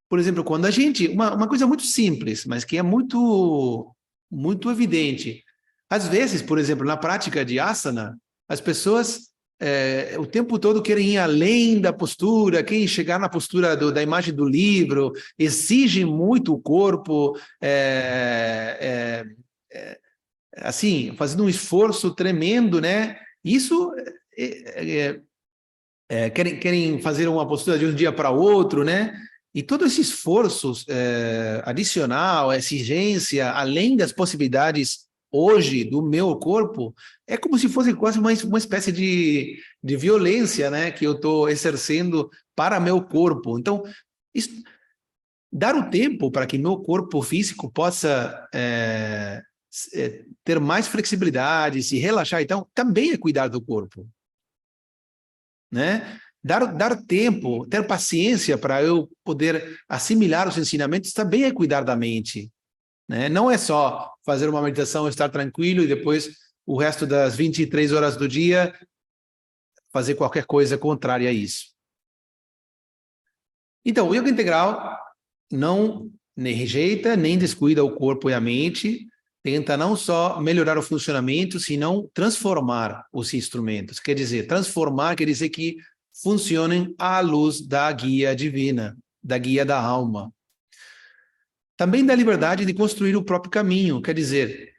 B: por exemplo, quando a gente... Uma coisa muito simples, mas que é muito evidente. Às vezes, por exemplo, na prática de asana, as pessoas o tempo todo querem ir além da postura, querem chegar na postura da imagem do livro, exigem muito o corpo, assim, fazendo um esforço tremendo, né? Isso... querem fazer uma postura de um dia para outro, né? E todo esse esforço adicional, exigência, além das possibilidades hoje do meu corpo, é como se fosse quase uma espécie de violência, né, que eu estou exercendo para meu corpo. Então, dar o tempo para que meu corpo físico possa ter mais flexibilidade, se relaxar, então, também é cuidar do corpo. Né? Dar tempo, ter paciência para eu poder assimilar os ensinamentos também é cuidar da mente. Né? Não é só fazer uma meditação, estar tranquilo e depois o resto das 23 horas do dia fazer qualquer coisa contrária a isso. Então, o yoga integral não nem rejeita, nem descuida o corpo e a mente, tenta não só melhorar o funcionamento, senão transformar os instrumentos. Quer dizer, transformar quer dizer que funcionem à luz da guia divina, da guia da alma. Também dá liberdade de construir o próprio caminho, quer dizer,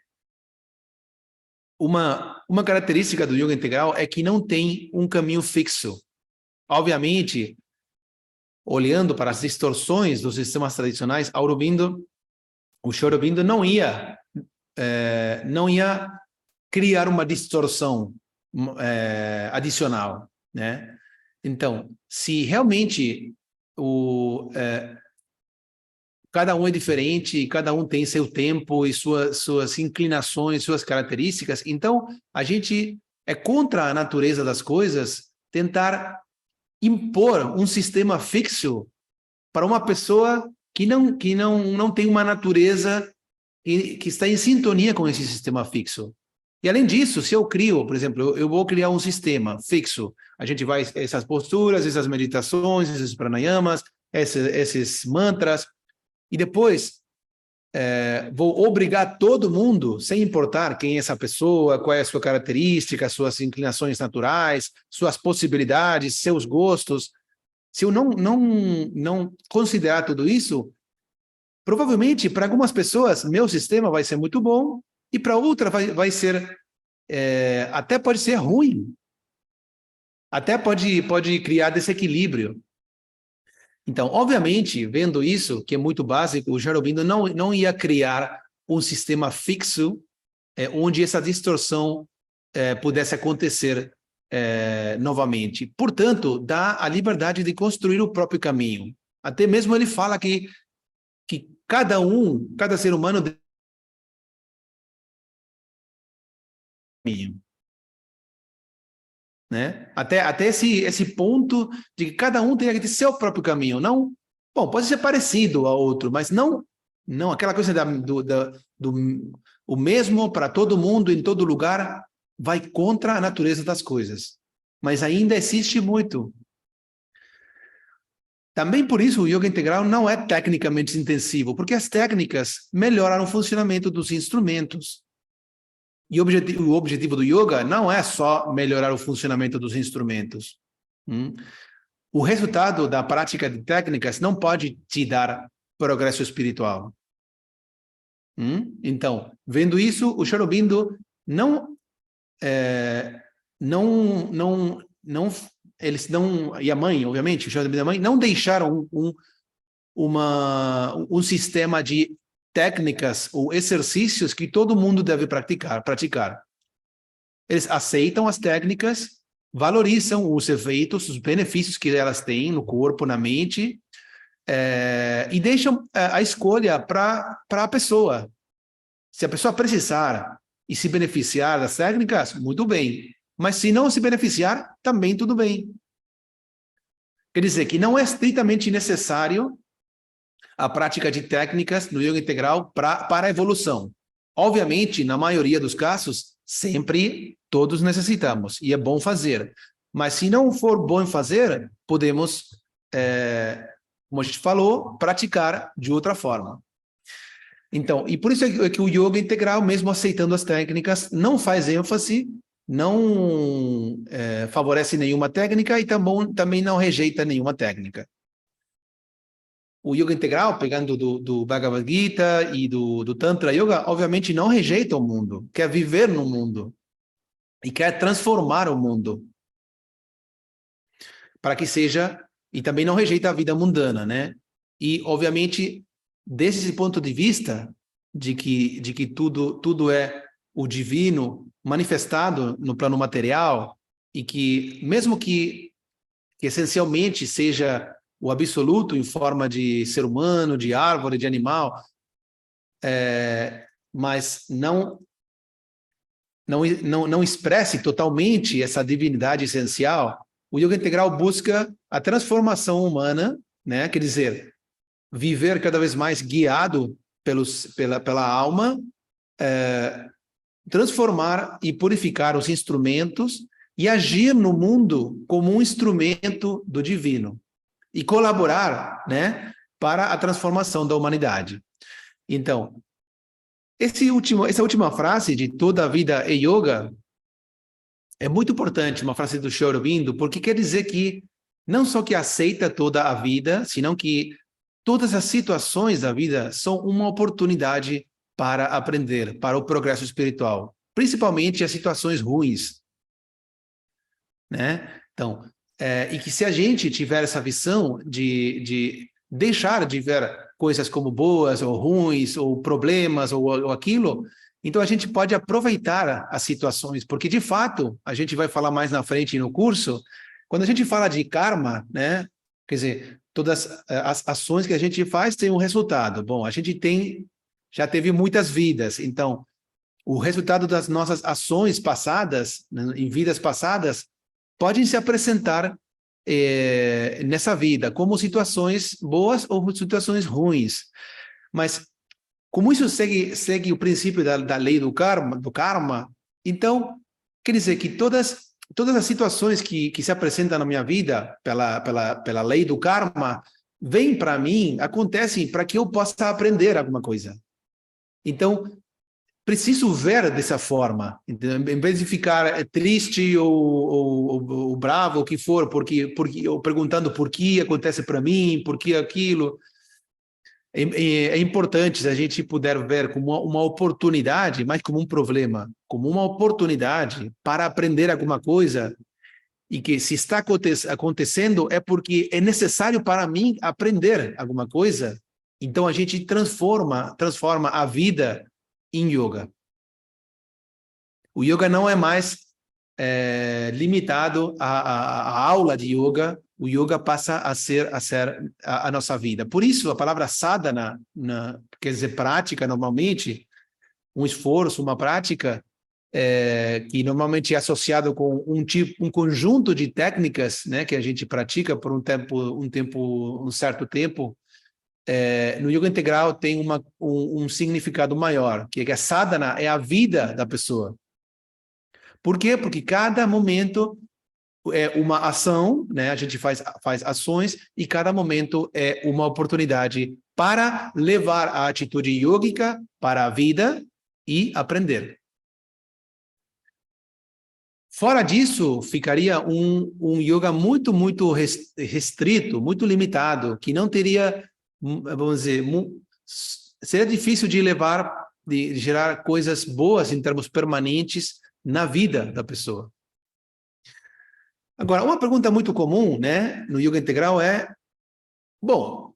B: uma característica do yoga integral é que não tem um caminho fixo. Obviamente, olhando para as distorções dos sistemas tradicionais, o Sri Aurobindo não ia criar uma distorção adicional, né? Então, se realmente cada um é diferente, cada um tem seu tempo e suas inclinações, suas características, então a gente é contra a natureza das coisas tentar impor um sistema fixo para uma pessoa que não tem uma natureza que está em sintonia com esse sistema fixo. E além disso, se eu crio, por exemplo, eu vou criar um sistema fixo, a gente vai, essas posturas, essas meditações, esses pranayamas, esses mantras, e depois vou obrigar todo mundo, sem importar quem é essa pessoa, qual é a sua característica, suas inclinações naturais, suas possibilidades, seus gostos. Se eu não considerar tudo isso, provavelmente, para algumas pessoas, meu sistema vai ser muito bom, e para outra vai ser, até pode ser ruim. Até pode criar desequilíbrio. Então, obviamente, vendo isso, que é muito básico, o Sri Aurobindo não ia criar um sistema fixo onde essa distorção pudesse acontecer novamente. Portanto, dá a liberdade de construir o próprio caminho. Até mesmo ele fala que cada ser humano tem um caminho. Né? Até esse ponto de que cada um tem que ter seu próprio caminho. Não, bom, pode ser parecido ao outro, mas não aquela coisa o mesmo para todo mundo, em todo lugar, vai contra a natureza das coisas. Mas ainda existe muito. Também por isso o yoga integral não é tecnicamente intensivo, porque as técnicas melhoram o funcionamento dos instrumentos. E o objetivo do yoga não é só melhorar o funcionamento dos instrumentos. O resultado da prática de técnicas não pode te dar progresso espiritual. Então, vendo isso, o Sri Aurobindo eles não, e a mãe, obviamente, o Sri Aurobindo e a mãe, não deixaram um sistema de técnicas ou exercícios que todo mundo deve praticar. Eles aceitam as técnicas, valorizam os efeitos, os benefícios que elas têm no corpo, na mente, e deixam a escolha para a pessoa. Se a pessoa precisar e se beneficiar das técnicas, muito bem. Mas se não se beneficiar, também tudo bem. Quer dizer que não é estritamente necessário a prática de técnicas no yoga integral para a evolução. Obviamente, na maioria dos casos, sempre todos necessitamos, e é bom fazer. Mas se não for bom fazer, podemos, como a gente falou, praticar de outra forma. Então, e por isso é que o yoga integral, mesmo aceitando as técnicas, não faz ênfase, não favorece nenhuma técnica e também não rejeita nenhuma técnica. O yoga integral, pegando do Bhagavad Gita e do Tantra Yoga, obviamente não rejeita o mundo, quer viver no mundo e quer transformar o mundo para que seja, e também não rejeita a vida mundana, né? E, obviamente, desse ponto de vista de que tudo é o divino manifestado no plano material e que, mesmo que essencialmente seja o absoluto em forma de ser humano, de árvore, de animal, mas não expresse totalmente essa divindade essencial, o yoga integral busca a transformação humana, né? Quer dizer, viver cada vez mais guiado pela alma, transformar e purificar os instrumentos e agir no mundo como um instrumento do divino e colaborar, né, para a transformação da humanidade. Então, essa última frase de toda a vida é yoga é muito importante, uma frase do Sri Aurobindo, porque quer dizer que não só que aceita toda a vida, senão que todas as situações da vida são uma oportunidade para aprender, para o progresso espiritual, principalmente as situações ruins, né? Então, e que se a gente tiver essa visão de deixar de ver coisas como boas ou ruins, ou problemas, ou aquilo, Então, a gente pode aproveitar as situações, porque, de fato, a gente vai falar mais na frente no curso, quando a gente fala de karma, né? Quer dizer, todas as ações que a gente faz têm um resultado. Bom, a gente já teve muitas vidas, então, o resultado das nossas ações passadas, né, em vidas passadas, podem se apresentar nessa vida como situações boas ou situações ruins. Mas como isso segue o princípio da lei do karma, então quer dizer que todas as situações que se apresentam na minha vida pela lei do karma vêm para mim, acontecem para que eu possa aprender alguma coisa. Então preciso ver dessa forma, entendeu? Em vez de ficar triste ou bravo, o que for, porque ou perguntando por que acontece para mim, por que aquilo. É importante se a gente puder ver como uma oportunidade, mais como um problema, como uma oportunidade para aprender alguma coisa e que se está acontecendo é porque é necessário para mim aprender alguma coisa. Então a gente transforma a vida em yoga. O yoga não é mais limitado à aula de yoga. O yoga passa a ser a nossa vida. Por isso, a palavra sadhana, quer dizer prática, normalmente, um esforço, uma prática, que normalmente é associado com um conjunto de técnicas, né, que a gente pratica por um certo tempo. No yoga integral tem um significado maior, que a sadhana é a vida da pessoa. Por quê? Porque cada momento é uma ação, né? A gente faz ações e cada momento é uma oportunidade para levar a atitude yógica para a vida e aprender. Fora disso, ficaria um yoga muito, muito restrito, muito limitado, que não teria, vamos dizer, seria difícil de gerar coisas boas em termos permanentes na vida da pessoa. Agora, uma pergunta muito comum, né, no yoga integral bom,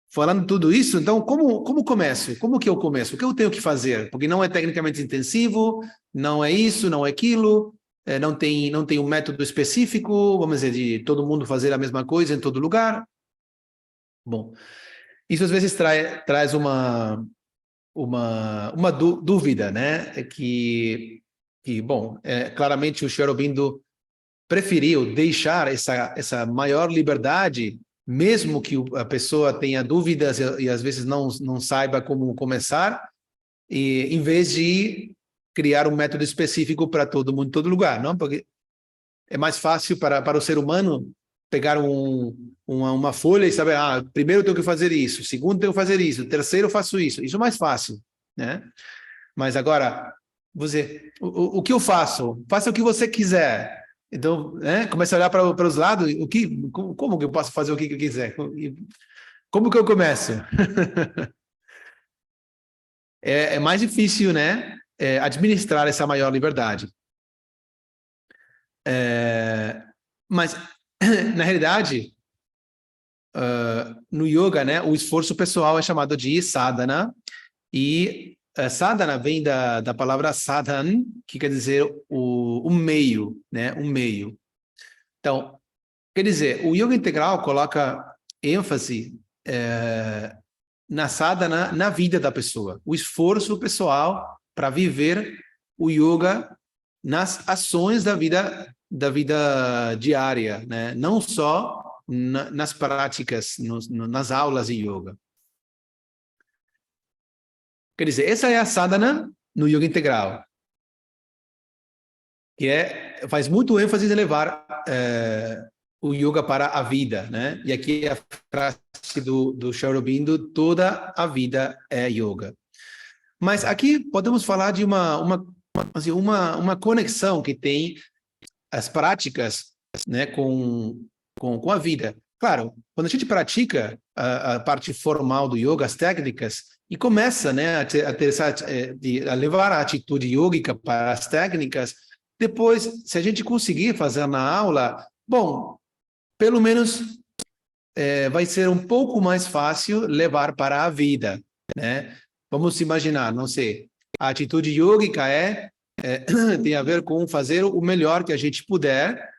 B: falando tudo isso, então como começo? Como que eu começo? O que eu tenho que fazer? Porque não é tecnicamente intensivo, não é isso, não é aquilo, não tem um método específico, vamos dizer, de todo mundo fazer a mesma coisa em todo lugar. Bom, isso às vezes traz uma dúvida, né? Bom, claramente o Sri Aurobindo preferiu deixar essa maior liberdade, mesmo que a pessoa tenha dúvidas e às vezes não saiba como começar, em vez de criar um método específico para todo mundo, em todo lugar, não? Porque é mais fácil para o ser humano pegar uma folha e saber, primeiro eu tenho que fazer isso, segundo tenho que fazer isso, terceiro eu faço isso. Isso é mais fácil, né? Mas agora, o que eu faço? Faça o que você quiser. Então, começa a olhar para os lados, como que eu posso fazer o que eu quiser? Como que eu começo? É mais difícil, né? Administrar essa maior liberdade. Mas, na realidade, no yoga, né, o esforço pessoal é chamado de sadhana, e sadhana vem da palavra sadhan, que quer dizer o meio, né, um meio. Então, quer dizer, o yoga integral coloca ênfase na sadhana, na vida da pessoa, o esforço pessoal para viver o yoga nas ações da vida diária, né? Não só nas práticas, nas aulas de yoga. Quer dizer, essa é a sadhana no yoga integral, que faz muito ênfase em levar o yoga para a vida, né? E aqui é a frase do Sri Aurobindo: toda a vida é yoga. Mas aqui podemos falar de uma conexão que tem as práticas, né, com a vida. Claro, quando a gente pratica a parte formal do yoga, as técnicas, e começa, né, a levar a atitude yógica para as técnicas, depois, se a gente conseguir fazer na aula, bom, pelo menos vai ser um pouco mais fácil levar para a vida, né? Vamos imaginar, não sei, A atitude yógica tem a ver com fazer o melhor que a gente puder,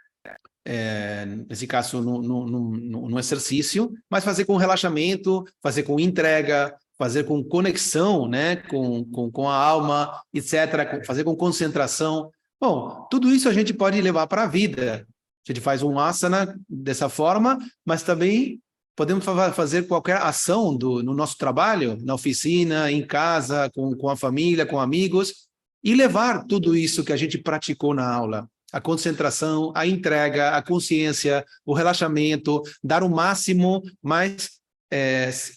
B: nesse caso no exercício, mas fazer com relaxamento, fazer com entrega, fazer com conexão, né, com a alma, etc., fazer com concentração. Bom, tudo isso a gente pode levar para a vida. A gente faz um asana dessa forma, mas também podemos fazer qualquer ação no nosso trabalho, na oficina, em casa, com a família, com amigos, e levar tudo isso que a gente praticou na aula. A concentração, a entrega, a consciência, o relaxamento, dar o máximo, mas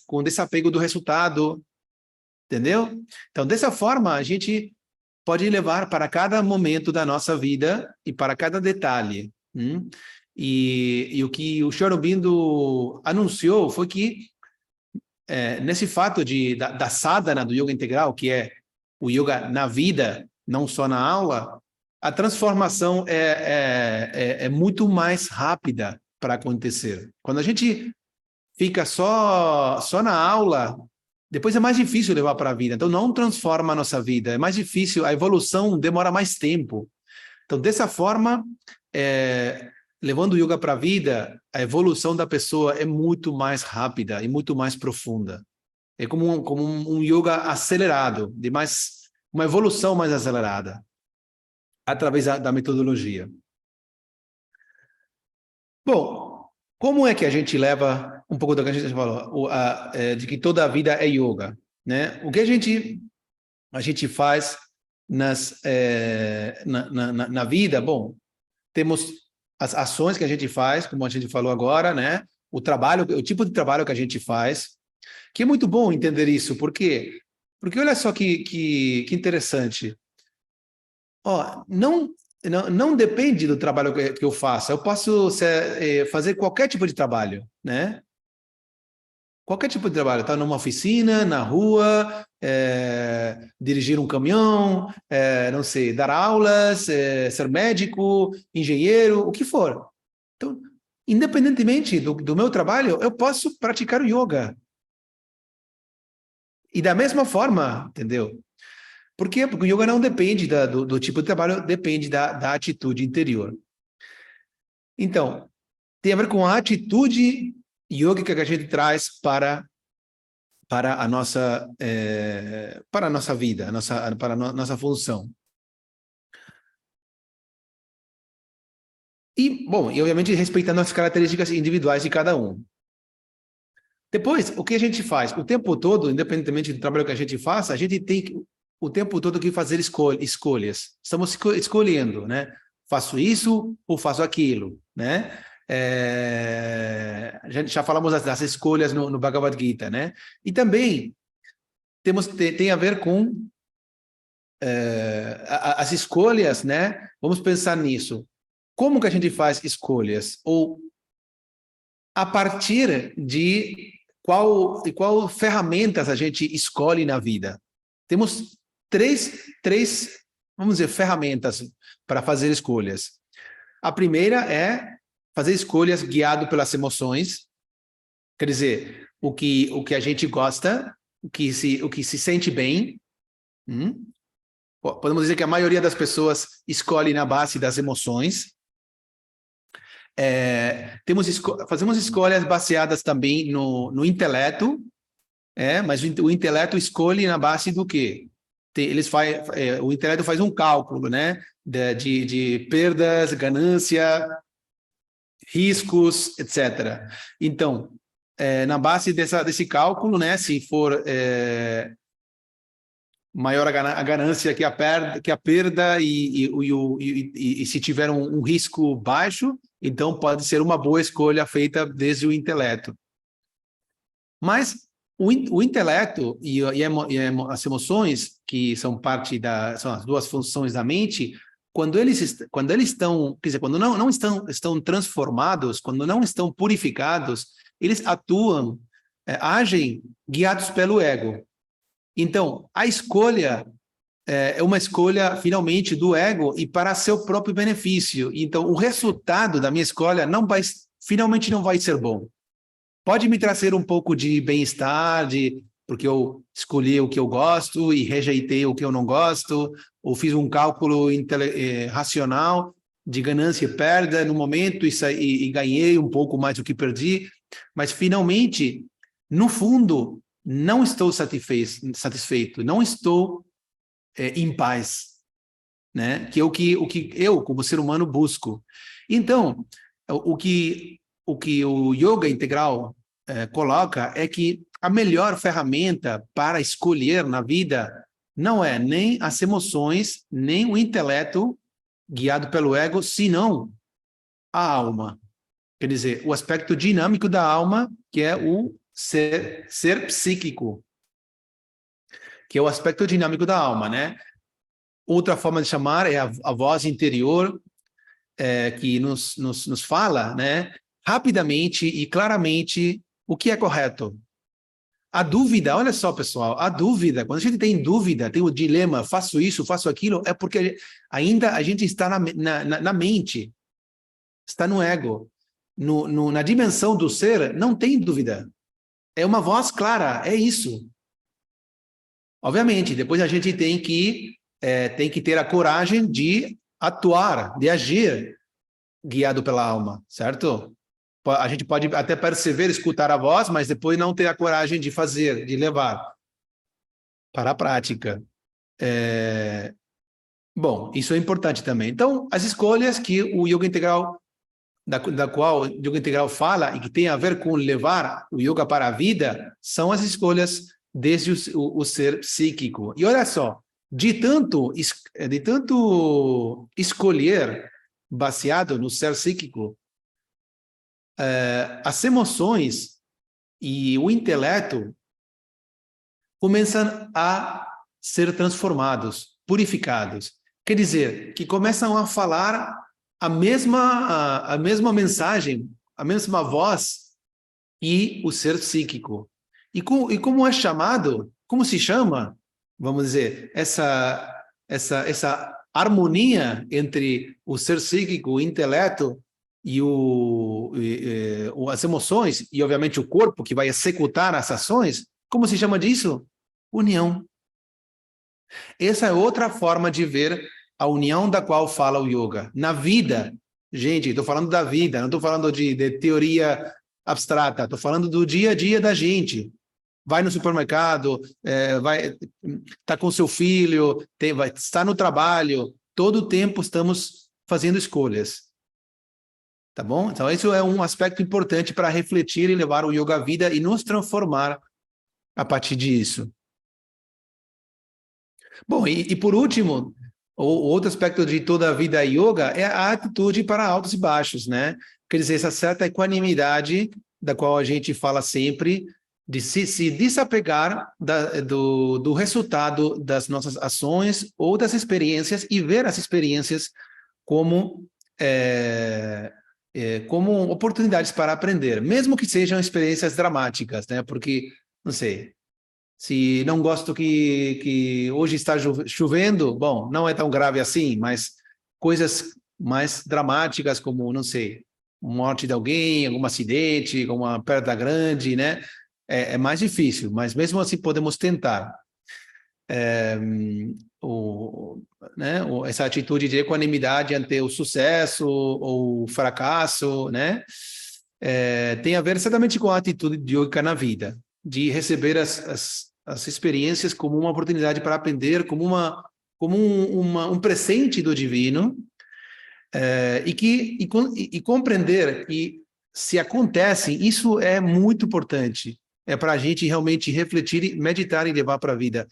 B: com desapego do resultado, entendeu? Então, dessa forma, a gente pode levar para cada momento da nossa vida e para cada detalhe. E o que o Sri Aurobindo anunciou foi que, nesse fato da sadhana do yoga integral, que é o yoga na vida, não só na aula, a transformação é muito mais rápida para acontecer. Quando a gente fica só na aula, depois é mais difícil levar para a vida. Então, não transforma a nossa vida, é mais difícil, a evolução demora mais tempo. Então, dessa forma, levando o yoga para a vida, a evolução da pessoa é muito mais rápida e muito mais profunda. É como um yoga acelerado, uma evolução mais acelerada, através da metodologia. Bom, como é que a gente leva um pouco do que a gente falou, de que toda a vida é yoga, né? O que a gente faz na vida? Bom, temos as ações que a gente faz, como a gente falou agora, né? O tipo de trabalho que a gente faz, que é muito bom entender isso. Por quê? Porque olha só que interessante. Não depende do trabalho que eu faço. Eu posso fazer qualquer tipo de trabalho, né? Qualquer tipo de trabalho. Estar numa oficina, na rua, dirigir um caminhão, não sei, dar aulas, ser médico, engenheiro, o que for. Então, independentemente do meu trabalho, eu posso praticar o yoga. E da mesma forma, entendeu? Por quê? Porque o yoga não depende do tipo de trabalho, depende da atitude interior. Então, tem a ver com a atitude yógica que a gente traz para a nossa vida, para a nossa função. E, bom, e obviamente respeitando as características individuais de cada um. Depois, o que a gente faz? O tempo todo, independentemente do trabalho que a gente faça, a gente tem o tempo todo que fazer escolhas. Estamos escolhendo, né? Faço isso ou faço aquilo, né? A gente já falamos das escolhas no Bhagavad Gita, né? E também tem a ver com as escolhas, né? Vamos pensar nisso. Como que a gente faz escolhas? Ou a partir de qual ferramentas a gente escolhe na vida? Temos três, vamos dizer, ferramentas para fazer escolhas. A primeira é fazer escolhas guiado pelas emoções, quer dizer, o que a gente gosta, o que se sente bem. Podemos dizer que a maioria das pessoas escolhe na base das emoções. Fazemos escolhas baseadas também no intelecto, mas o intelecto escolhe na base do quê? O intelecto faz um cálculo, né, de perdas, ganância, riscos, etc. Então, na base desse cálculo, né, se for maior a ganância que a perda e se tiver um risco baixo, então pode ser uma boa escolha feita desde o intelecto. Mas o intelecto e as emoções, que são são as duas funções da mente, quando eles estão, quer dizer, quando não estão transformados, quando não estão purificados, eles agem guiados pelo ego. Então, a escolha é uma escolha, finalmente, do ego e para seu próprio benefício. Então, o resultado da minha escolha finalmente não vai ser bom. Pode me trazer um pouco de bem-estar, de porque eu escolhi o que eu gosto e rejeitei o que eu não gosto, ou fiz um cálculo racional de ganância e perda no momento e ganhei um pouco mais do que perdi, mas finalmente, no fundo, não estou satisfeito, não estou em paz, né? Que é o que eu, como ser humano, busco. Então, o que o yoga integral coloca é que a melhor ferramenta para escolher na vida não é nem as emoções, nem o intelecto guiado pelo ego, senão a alma. Quer dizer, o aspecto dinâmico da alma, que é o ser psíquico, que é o aspecto dinâmico da alma, né? Outra forma de chamar é a voz interior, que nos fala, né, rapidamente e claramente o que é correto. A dúvida, olha só, pessoal, a dúvida, quando a gente tem dúvida, tem o dilema, faço isso, faço aquilo, é porque ainda a gente está na mente, está no ego. Na dimensão do ser, não tem dúvida. É uma voz clara, é isso. Obviamente, depois a gente tem que ter a coragem de atuar, de agir, guiado pela alma, certo? A gente pode até perceber, escutar a voz, mas depois não ter a coragem de fazer, de levar para a prática. Bom, isso é importante também. Então, as escolhas que o yoga integral, da qual o yoga integral fala e que tem a ver com levar o yoga para a vida, são as escolhas desde o ser psíquico. E olha só, de tanto escolher baseado no ser psíquico, as emoções e o intelecto começam a ser transformados, purificados. Quer dizer, que começam a falar a mesma mensagem, a mesma voz e o ser psíquico. E como é chamado, como se chama, vamos dizer, essa harmonia entre o ser psíquico, o intelecto e as emoções, e obviamente o corpo que vai executar as ações, como se chama disso? União. Essa é outra forma de ver a união da qual fala o yoga. Na vida, gente, estou falando da vida, não estou falando de teoria abstrata, estou falando do dia a dia da gente. Vai no supermercado, tá com seu filho, está no trabalho, todo o tempo estamos fazendo escolhas. Tá bom? Então, isso é um aspecto importante para refletir e levar o yoga à vida e nos transformar a partir disso. Bom, e por último, o outro aspecto de toda a vida yoga é a atitude para altos e baixos, né? Quer dizer, essa certa equanimidade da qual a gente fala sempre, de se desapegar do resultado das nossas ações ou das experiências e ver as experiências como, como oportunidades para aprender, mesmo que sejam experiências dramáticas, né? Porque, não sei, se não gosto que hoje está chovendo, bom, não é tão grave assim, mas coisas mais dramáticas como, não sei, morte de alguém, algum acidente, alguma perda grande, né? É mais difícil, mas mesmo assim podemos tentar. Né, essa atitude de equanimidade ante o sucesso ou o fracasso, né? Tem a ver exatamente com a atitude de yoga na vida, de receber as experiências como uma oportunidade para aprender, como um presente do divino, e compreender que se acontece, isso é muito importante. É para a gente realmente refletir, meditar e levar para a vida.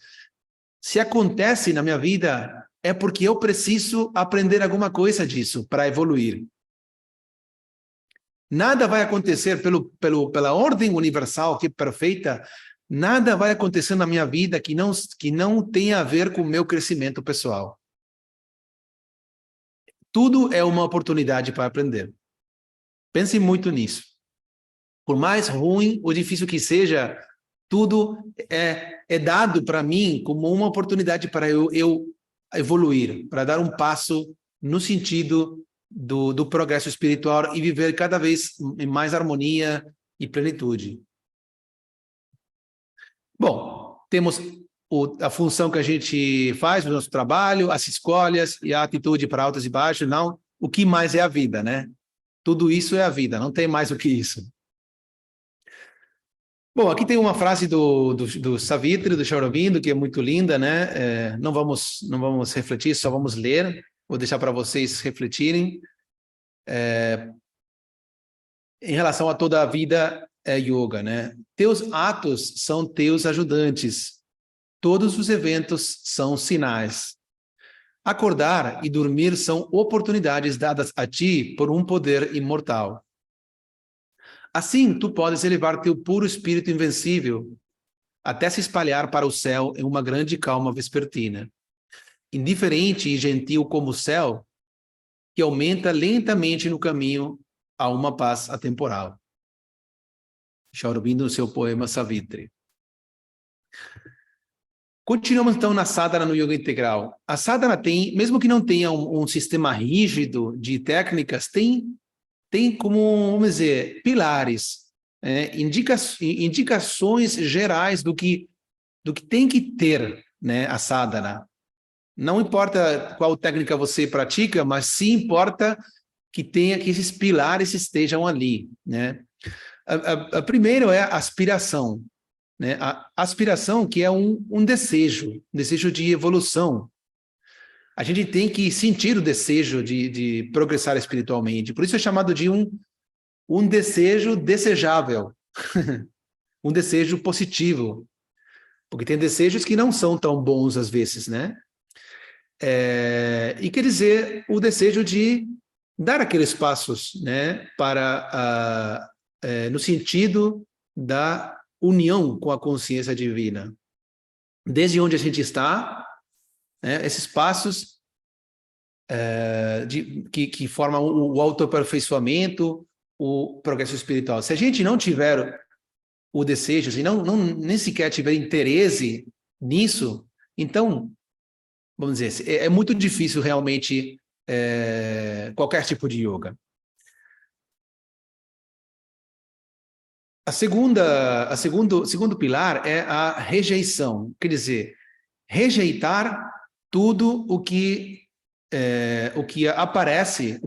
B: Se acontece na minha vida, é porque eu preciso aprender alguma coisa disso para evoluir. Nada vai acontecer pela ordem universal, que é perfeita, nada vai acontecer na minha vida que não tenha a ver com o meu crescimento pessoal. Tudo é uma oportunidade para aprender. Pense muito nisso. Por mais ruim ou difícil que seja, tudo é dado para mim como uma oportunidade para eu evoluir, para dar um passo no sentido do progresso espiritual e viver cada vez em mais harmonia e plenitude. Bom, temos a função que a gente faz, o nosso trabalho, as escolhas e a atitude para altos e baixos, não. O que mais é a vida, né? Tudo isso é a vida, não tem mais o que isso. Bom, aqui tem uma frase do Savitri, do Sri Aurobindo, que é muito linda, né? Não vamos refletir, só vamos ler. Vou deixar para vocês refletirem. Em relação a toda a vida é yoga, né? Teus atos são teus ajudantes. Todos os eventos são sinais. Acordar e dormir são oportunidades dadas a ti por um poder imortal. Assim, tu podes elevar teu puro espírito invencível até se espalhar para o céu em uma grande calma vespertina. Indiferente e gentil como o céu, que aumenta lentamente no caminho a uma paz atemporal. Sri Aurobindo no seu poema Savitri. Continuamos então na sadhana no yoga integral. A sadhana tem, mesmo que não tenha um sistema rígido de técnicas, tem como, vamos dizer, pilares, indicações gerais do que tem que ter, né, a sadhana. Não importa qual técnica você pratica, mas sim importa que esses pilares estejam ali, né? A primeiro é a aspiração, né? A aspiração que é um desejo de evolução. A gente tem que sentir o desejo de progressar espiritualmente. Por isso é chamado de um desejo desejável, um desejo positivo. Porque tem desejos que não são tão bons às vezes, né? E quer dizer, o desejo de dar aqueles passos, né, no sentido da união com a consciência divina. Desde onde a gente está, né, esses passos que formam o autoaperfeiçoamento, o progresso espiritual. Se a gente não tiver o desejo, se nem sequer tiver interesse nisso, então, vamos dizer, é muito difícil realmente qualquer tipo de yoga. Segundo pilar é a rejeição, quer dizer, rejeitar tudo o que aparece,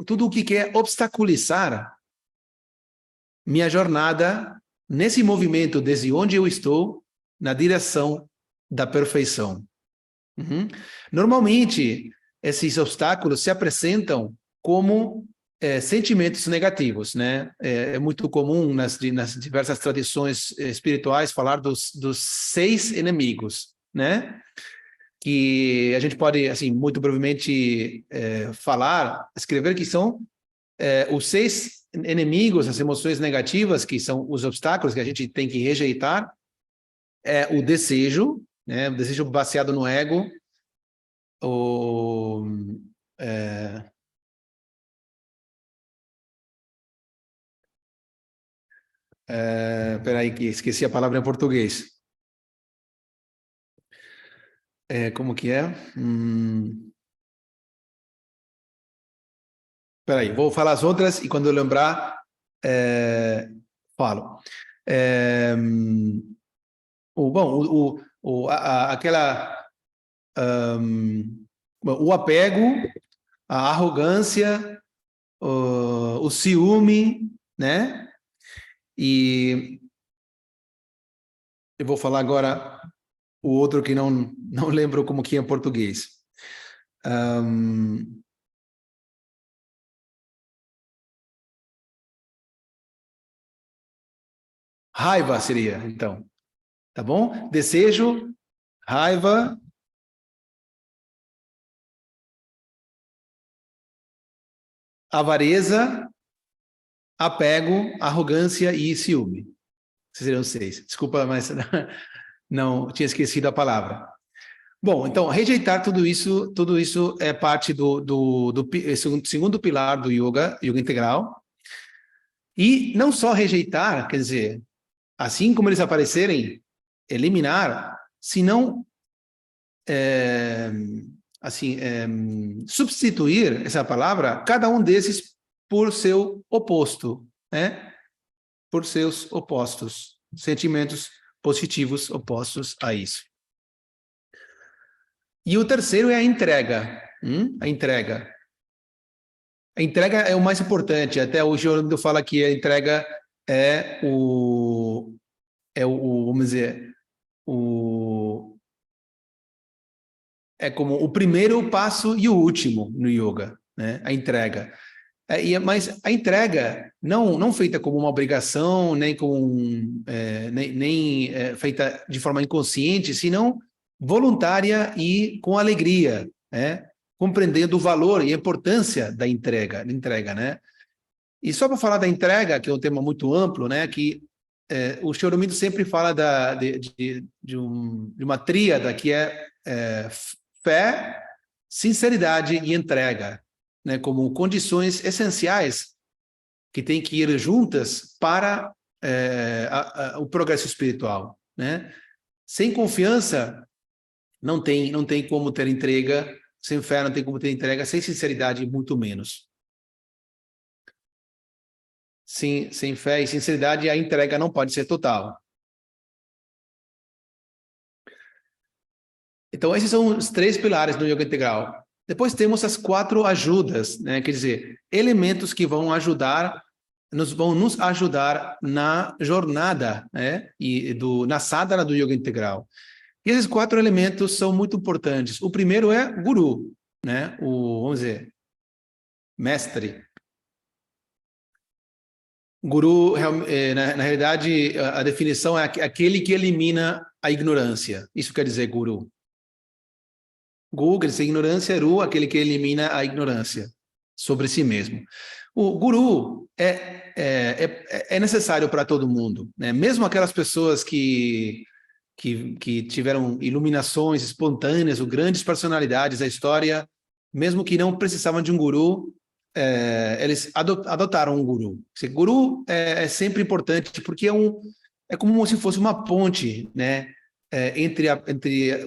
B: tudo o que quer obstaculizar minha jornada nesse movimento desde onde eu estou na direção da perfeição. Normalmente, esses obstáculos se apresentam como sentimentos negativos, né? É muito comum nas diversas tradições espirituais falar dos 6 inimigos, né? Que a gente pode, assim, muito brevemente escrever que são os 6 inimigos, as emoções negativas, que são os obstáculos que a gente tem que rejeitar, o desejo, né? O desejo baseado no ego, peraí que esqueci a palavra em português. Como que é? Peraí, vou falar as outras e quando eu lembrar, falo. O apego, a arrogância, o ciúme, né? E eu vou falar agora o outro que não lembro como que é em português. Raiva seria, então. Tá bom? Desejo, raiva, avareza, apego, arrogância e ciúme. Esses seriam 6. Desculpa, mas não tinha esquecido a palavra. Bom, então, rejeitar tudo isso é parte do segundo pilar do yoga integral. E não só rejeitar, quer dizer, assim como eles aparecerem, eliminar, senão substituir essa palavra, cada um desses por seu oposto, né? Por seus opostos, sentimentos positivos opostos a isso. E o terceiro é a entrega. A entrega. A entrega é o mais importante. Até o Jordan fala que a entrega vamos dizer, é como o primeiro passo e o último no yoga, né? A entrega. Mas a entrega não feita como uma obrigação, nem feita de forma inconsciente, senão voluntária e com alegria, né? Compreendendo o valor e a importância da entrega, né? E só para falar da entrega, que é um tema muito amplo, né? Que o Sri Aurobindo sempre fala de uma tríada que é fé, sinceridade e entrega, né, como condições essenciais que têm que ir juntas para o progresso espiritual, né? Sem confiança não tem como ter entrega, sem fé não tem como ter entrega, sem sinceridade muito menos. Sem fé e sinceridade a entrega não pode ser total. Então esses são os 3 pilares do yoga integral. Depois temos as 4 ajudas, né? Quer dizer, elementos que vão nos ajudar na jornada, né? Na sadhana do yoga integral. E esses 4 elementos são muito importantes. O primeiro é guru, né? Vamos dizer, mestre. Guru, na realidade, a definição é aquele que elimina a ignorância. Isso quer dizer guru. Gu, quer dizer ignorância, Ru, aquele que elimina a ignorância sobre si mesmo. O guru é necessário para todo mundo, né? Mesmo aquelas pessoas que tiveram iluminações espontâneas ou grandes personalidades da história, mesmo que não precisavam de um guru, eles adotaram um guru. Guru é sempre importante porque é como se fosse uma ponte, né? Entre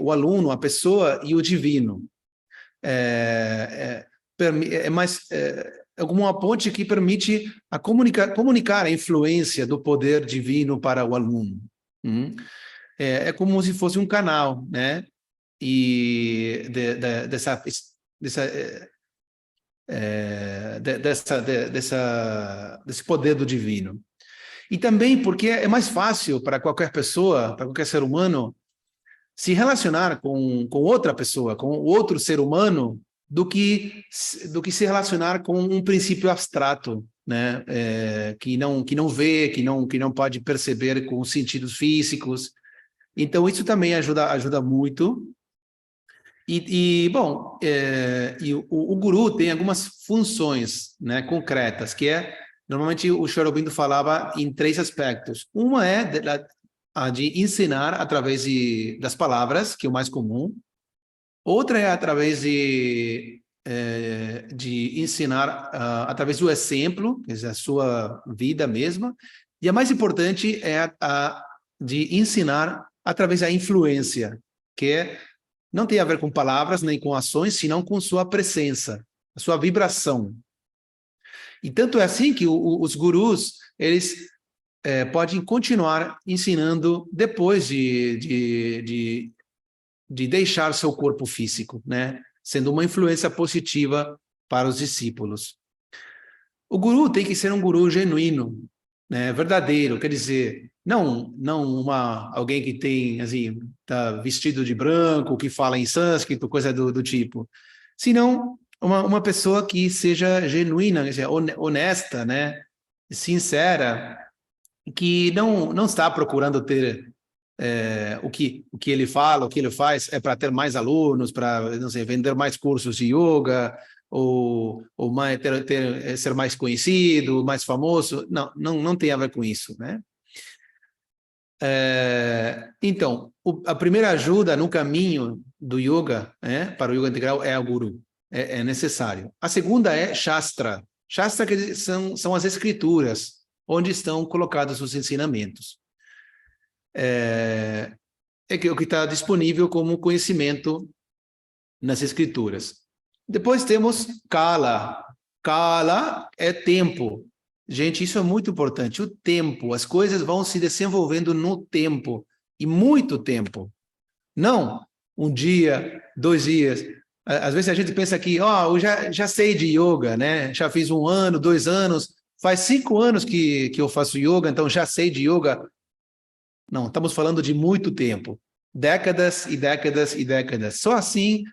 B: o aluno, a pessoa e o divino. É como uma ponte que permite comunicar a influência do poder divino para o aluno. É como se fosse um canal, né? E desse poder do divino. E também porque é mais fácil para qualquer pessoa, para qualquer ser humano, se relacionar com outra pessoa, com outro ser humano, do que se relacionar com um princípio abstrato, né? Que não vê, que não pode perceber com os sentidos físicos. Então, isso também ajuda muito. Bom, o guru tem algumas funções, né, concretas, que normalmente o Sri Aurobindo falava em 3 aspectos. Uma é a de ensinar através das palavras, que é o mais comum. Outra é através de ensinar através do exemplo, quer dizer, a sua vida mesma. E a mais importante é a de ensinar através da influência, que não tem a ver com palavras nem com ações, senão com sua presença, a sua vibração. E tanto é assim que os gurus, eles podem continuar ensinando depois de deixar seu corpo físico, né? Sendo uma influência positiva para os discípulos. O guru tem que ser um guru genuíno, né? Verdadeiro, quer dizer, não alguém que tem, assim, tá vestido de branco, que fala em sânscrito, coisa do tipo, senão uma pessoa que seja genuína, quer dizer, honesta, né? Sincera, que não está procurando ter o que ele fala, o que ele faz é para ter mais alunos, para, não sei, vender mais cursos de yoga, ou ser mais conhecido, mais famoso. Não tem a ver com isso, né? Então, a primeira ajuda no caminho do yoga, para o yoga integral, é o guru. É necessário. A segunda é Shastra. Shastra que são as escrituras, onde estão colocados os ensinamentos. É o que está disponível como conhecimento nas escrituras. Depois temos Kala. Kala é tempo. Gente, isso é muito importante. O tempo, as coisas vão se desenvolvendo no tempo. e muito tempo. Não um dia, 2 dias. Às vezes a gente pensa que, eu já sei de yoga, né? Já fiz 1 ano, 2 anos, faz 5 anos que eu faço yoga, então já sei de yoga. Não, estamos falando de muito tempo. Décadas e décadas e décadas. Só assim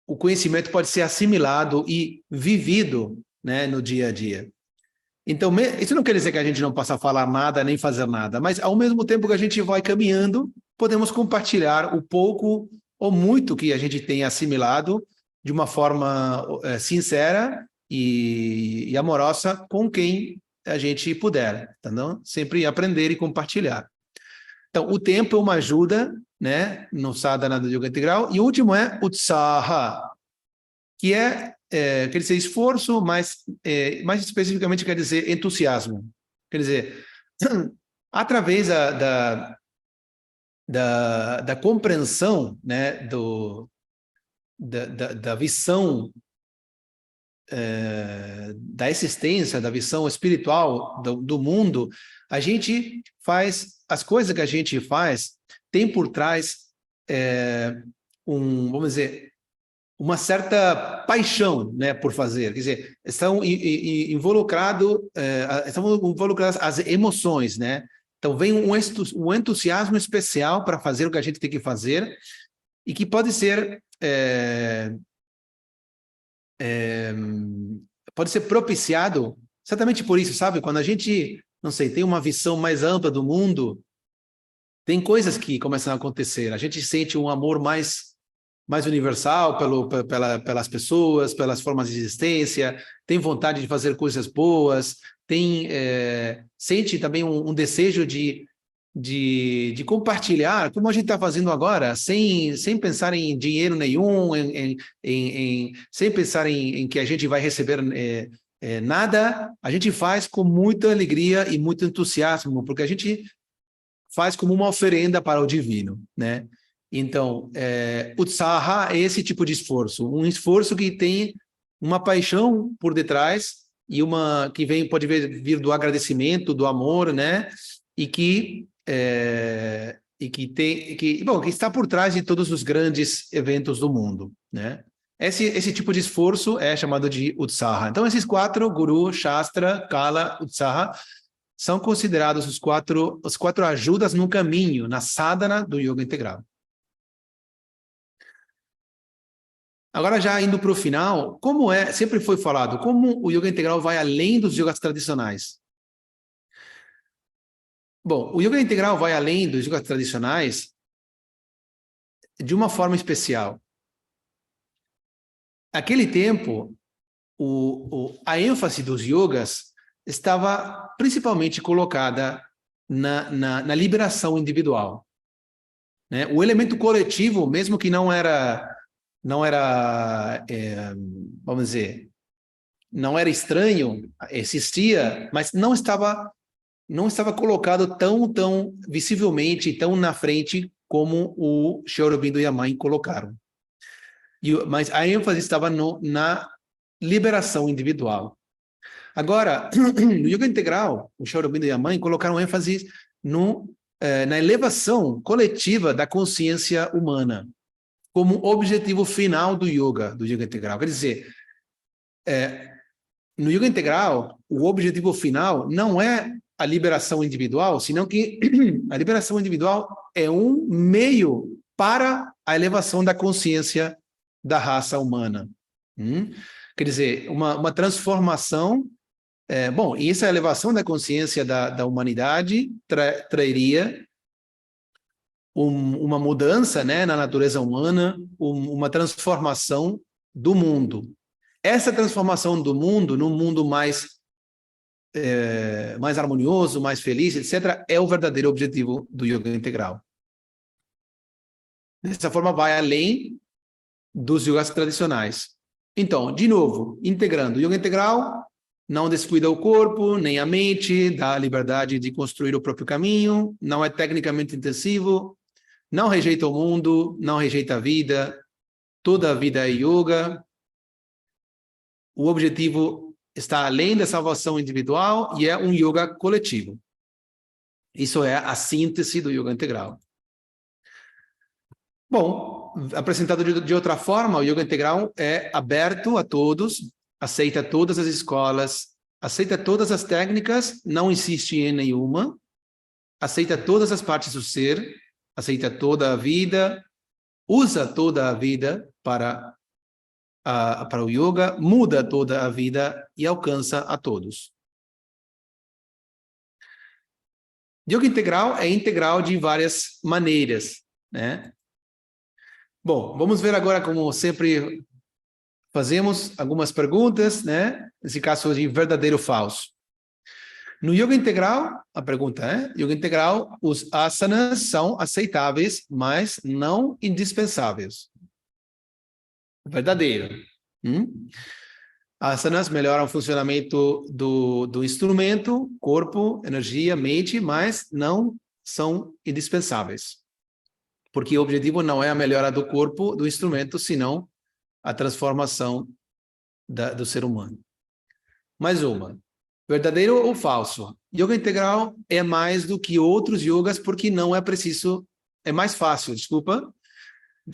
B: o conhecimento pode ser assimilado e vivido, né, no dia a dia. Então, isso não quer dizer que a gente não possa falar nada nem fazer nada, mas ao mesmo tempo que a gente vai caminhando, podemos compartilhar o pouco ou muito que a gente tem assimilado de uma forma sincera e amorosa com quem a gente puder, entendeu? Sempre aprender e compartilhar. Então, o tempo é uma ajuda, né, no sadhana do yoga integral. E o último é utsaha, que quer dizer esforço, mas mais especificamente quer dizer entusiasmo. Quer dizer, através da compreensão, né, da visão da existência, da visão espiritual do mundo, a gente faz, as coisas que a gente faz, tem por trás, vamos dizer, uma certa paixão, né, por fazer. Quer dizer, estão involucradas as emoções, né? Então, vem um entusiasmo especial para fazer o que a gente tem que fazer e que pode ser propiciado exatamente por isso, sabe? Quando a gente, não sei, tem uma visão mais ampla do mundo, tem coisas que começam a acontecer. A gente sente um amor mais universal pelas pessoas, pelas formas de existência, tem vontade de fazer coisas boas, sente também um desejo de compartilhar, como a gente está fazendo agora, sem pensar em dinheiro nenhum, sem pensar em que a gente vai receber nada, a gente faz com muita alegria e muito entusiasmo, porque a gente faz como uma oferenda para o divino, né? Então, utsaha é esse tipo de esforço, um esforço que tem uma paixão por detrás e pode vir do agradecimento, do amor, né? E que está por trás de todos os grandes eventos do mundo, né? Esse tipo de esforço é chamado de utsaha. Então, esses 4, Guru, Shastra, Kala, Utsaha, são considerados os quatro ajudas no caminho, na sadhana do yoga integral. Agora, já indo para o final, sempre foi falado, como o yoga integral vai além dos yogas tradicionais? Bom, o yoga integral vai além dos yogas tradicionais de uma forma especial. Naquele tempo, a ênfase dos yogas estava principalmente colocada na liberação individual, né? O elemento coletivo, mesmo que não era, vamos dizer, não era estranho, existia, mas não estava colocado tão visivelmente, tão na frente como o Sri Aurobindo e a mãe colocaram. Mas a ênfase estava na liberação individual. Agora, no yoga integral, o Sri Aurobindo e a mãe colocaram ênfase na elevação coletiva da consciência humana, como objetivo final do yoga integral. Quer dizer, no yoga integral, o objetivo final não é a liberação individual, senão que a liberação individual é um meio para a elevação da consciência da raça humana. Quer dizer, uma transformação. E essa elevação da consciência da humanidade traria uma mudança, né, na natureza humana, uma transformação do mundo. Essa transformação do mundo, num mundo mais harmonioso, mais feliz, etc., é o verdadeiro objetivo do yoga integral. Dessa forma, vai além dos yogas tradicionais. Então, de novo, integrando o yoga integral, não descuida o corpo, nem a mente, dá a liberdade de construir o próprio caminho, não é tecnicamente intensivo, não rejeita o mundo, não rejeita a vida, toda a vida é yoga. O objetivo está além da salvação individual e é um yoga coletivo. Isso é a síntese do yoga integral. Bom, apresentado de outra forma, o yoga integral é aberto a todos, aceita todas as escolas, aceita todas as técnicas, não insiste em nenhuma, aceita todas as partes do ser, aceita toda a vida, usa toda a vida para o yoga, muda toda a vida e alcança a todos. Yoga integral é integral de várias maneiras, né? Bom, vamos ver agora, como sempre fazemos, algumas perguntas, né? Nesse caso de verdadeiro ou falso. No yoga integral, a pergunta é, yoga integral, os asanas são aceitáveis, mas não indispensáveis. Verdadeiro. Asanas melhoram o funcionamento do instrumento, corpo, energia, mente, mas não são indispensáveis. Porque o objetivo não é a melhora do corpo, do instrumento, senão a transformação do ser humano. Mais uma. Verdadeiro ou falso? Yoga integral é mais do que outros yogas, porque não é preciso... É mais fácil, desculpa,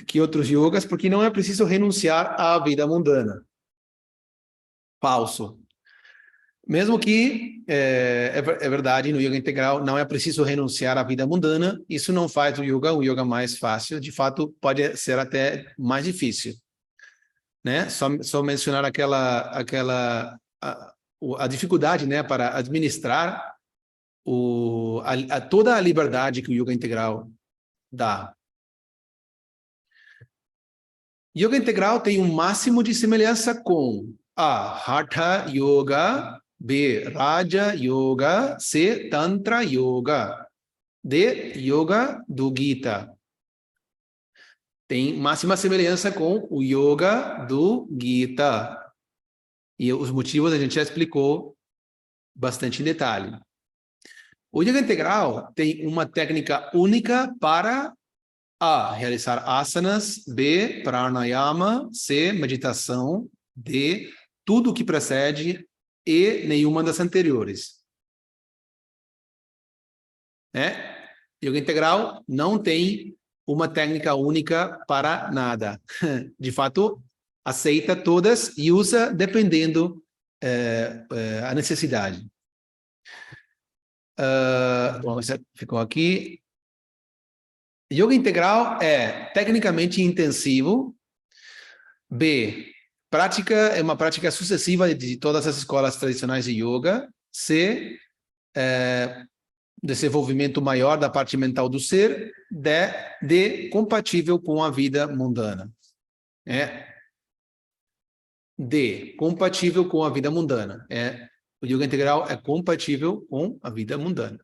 B: que outros yogas, porque não é preciso renunciar à vida mundana. Falso. Mesmo que é verdade, no yoga integral não é preciso renunciar à vida mundana, isso não faz o yoga mais fácil, de fato pode ser até mais difícil, né? Só mencionar a dificuldade, né, para administrar toda a liberdade que o yoga integral dá. Yoga integral tem um máximo de semelhança com A. Hatha Yoga, B. Raja Yoga, C. Tantra Yoga, D. Yoga do Gita. Tem máxima semelhança com o Yoga do Gita. E os motivos a gente já explicou bastante em detalhe. O Yoga integral tem uma técnica única para A. Realizar asanas, B. Pranayama, C. Meditação, D. Tudo o que precede e nenhuma das anteriores. Yoga integral não tem uma técnica única para nada. De fato, aceita todas e usa dependendo a necessidade. Bom, isso ficou aqui. Yoga integral é tecnicamente intensivo. B. É uma prática sucessiva de todas as escolas tradicionais de yoga. C. Desenvolvimento maior da parte mental do ser. D. Compatível com a vida mundana. D. Compatível com a vida mundana. O yoga integral é compatível com a vida mundana.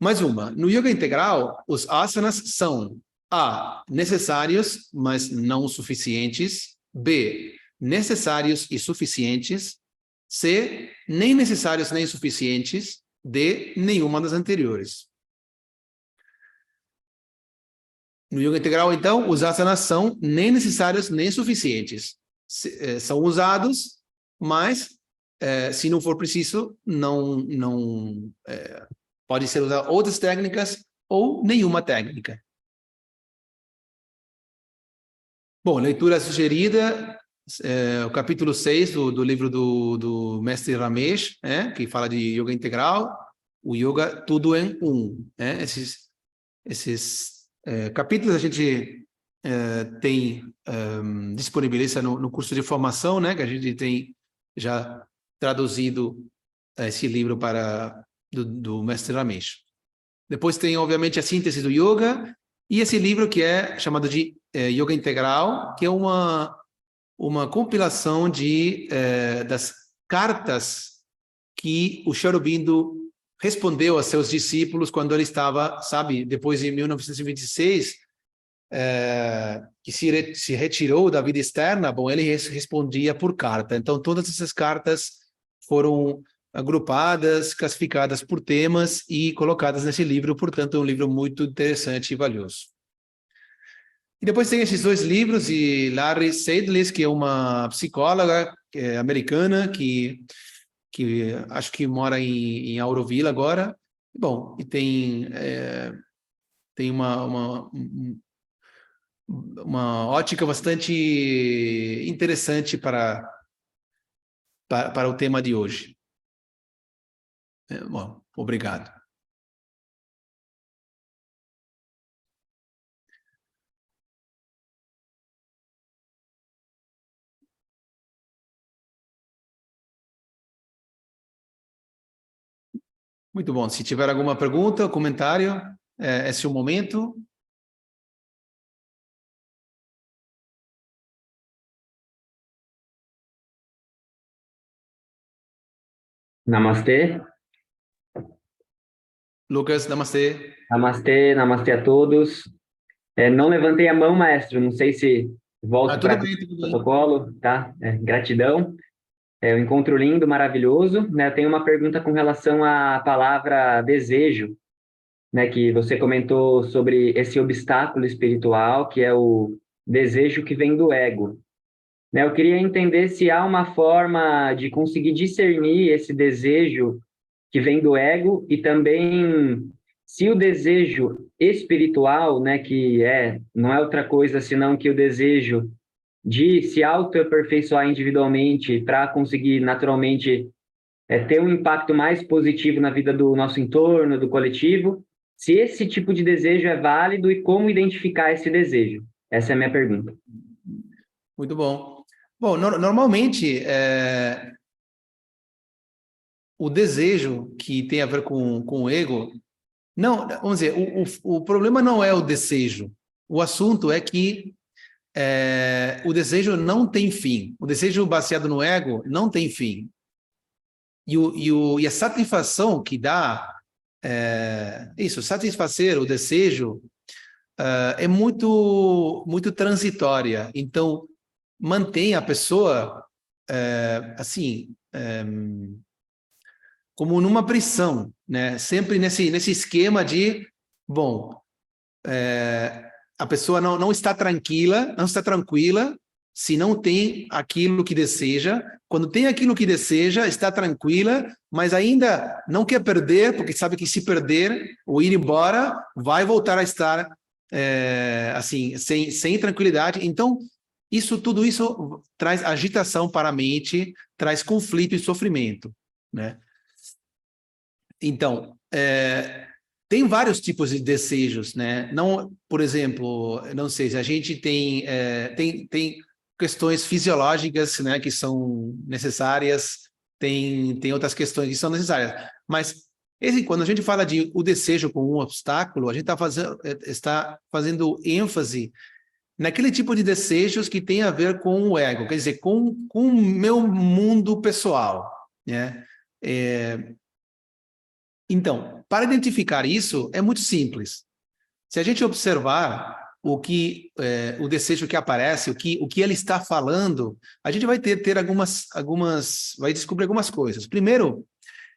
B: Mais uma. No yoga integral, os asanas são A. Necessários, mas não suficientes. B. Necessários e suficientes. C. Nem necessários nem suficientes. D. Nenhuma das anteriores. No yoga integral, então, os asanas são nem necessários nem suficientes. São usados, mas se não for preciso, pode ser usar outras técnicas ou nenhuma técnica. Bom, leitura sugerida, o capítulo 6 do livro do mestre Ramesh, que fala de yoga integral, o yoga tudo em um. Esses capítulos a gente tem disponibiliza no curso de formação, que a gente tem já traduzido esse livro do mestre Ramesh. Depois tem, obviamente, a síntese do yoga e esse livro que é chamado de Yoga Integral, que é uma compilação das cartas que o Sri Aurobindo respondeu a seus discípulos quando ele estava, depois de 1926, que se retirou da vida externa. Bom, ele respondia por carta. Então, todas essas cartas foram agrupadas, classificadas por temas e colocadas nesse livro. Portanto, é um livro muito interessante e valioso. E depois tem esses dois livros de Larry Seidlitz, que é uma psicóloga americana que acho que mora em Auroville agora, Bom, e tem uma ótica bastante interessante para o tema de hoje. Bom, obrigado. Muito bom. Se tiver alguma pergunta ou comentário, esse é o momento.
C: Namastê.
B: Lucas, namastê.
C: Namastê, namastê a todos. Não levantei a mão, maestro, não sei se volto
B: Tudo
C: para
B: bem,
C: o
B: tudo bem.
C: protocolo, tá? Gratidão. Um encontro lindo, maravilhoso, né? Eu tenho uma pergunta com relação à palavra desejo, né? Que você comentou sobre esse obstáculo espiritual, que é o desejo que vem do ego. Né? Eu queria entender se há uma forma de conseguir discernir esse desejo que vem do ego e também se o desejo espiritual, né, que não é outra coisa senão que o desejo de se autoaperfeiçoar individualmente para conseguir naturalmente ter um impacto mais positivo na vida do nosso entorno, do coletivo, se esse tipo de desejo é válido e como identificar esse desejo. Essa é a minha pergunta.
B: Muito bom. Bom, normalmente, o desejo que tem a ver com o ego, não, vamos dizer, o problema não é o desejo. O assunto é que o desejo não tem fim. O desejo baseado no ego não tem fim. E a satisfação que dá, satisfazer o desejo é muito transitória. Então, mantém a pessoa, assim, como numa prisão, né? Sempre nesse esquema de, bom, a pessoa não está tranquila se não tem aquilo que deseja. Quando tem aquilo que deseja, está tranquila, mas ainda não quer perder, porque sabe que se perder ou ir embora, vai voltar a estar assim, sem tranquilidade. Então, tudo isso traz agitação para a mente, traz conflito e sofrimento, né? Então, tem vários tipos de desejos, né? Não, por exemplo, não sei se a gente tem questões fisiológicas, né, que são necessárias, tem outras questões que são necessárias, mas quando a gente fala de o desejo como um obstáculo, a gente está fazendo ênfase naquele tipo de desejos que tem a ver com o ego, quer dizer, com o meu mundo pessoal, né? Então, para identificar isso, é muito simples. Se a gente observar o desejo que aparece, o que ele está falando, a gente vai ter vai descobrir algumas coisas. Primeiro,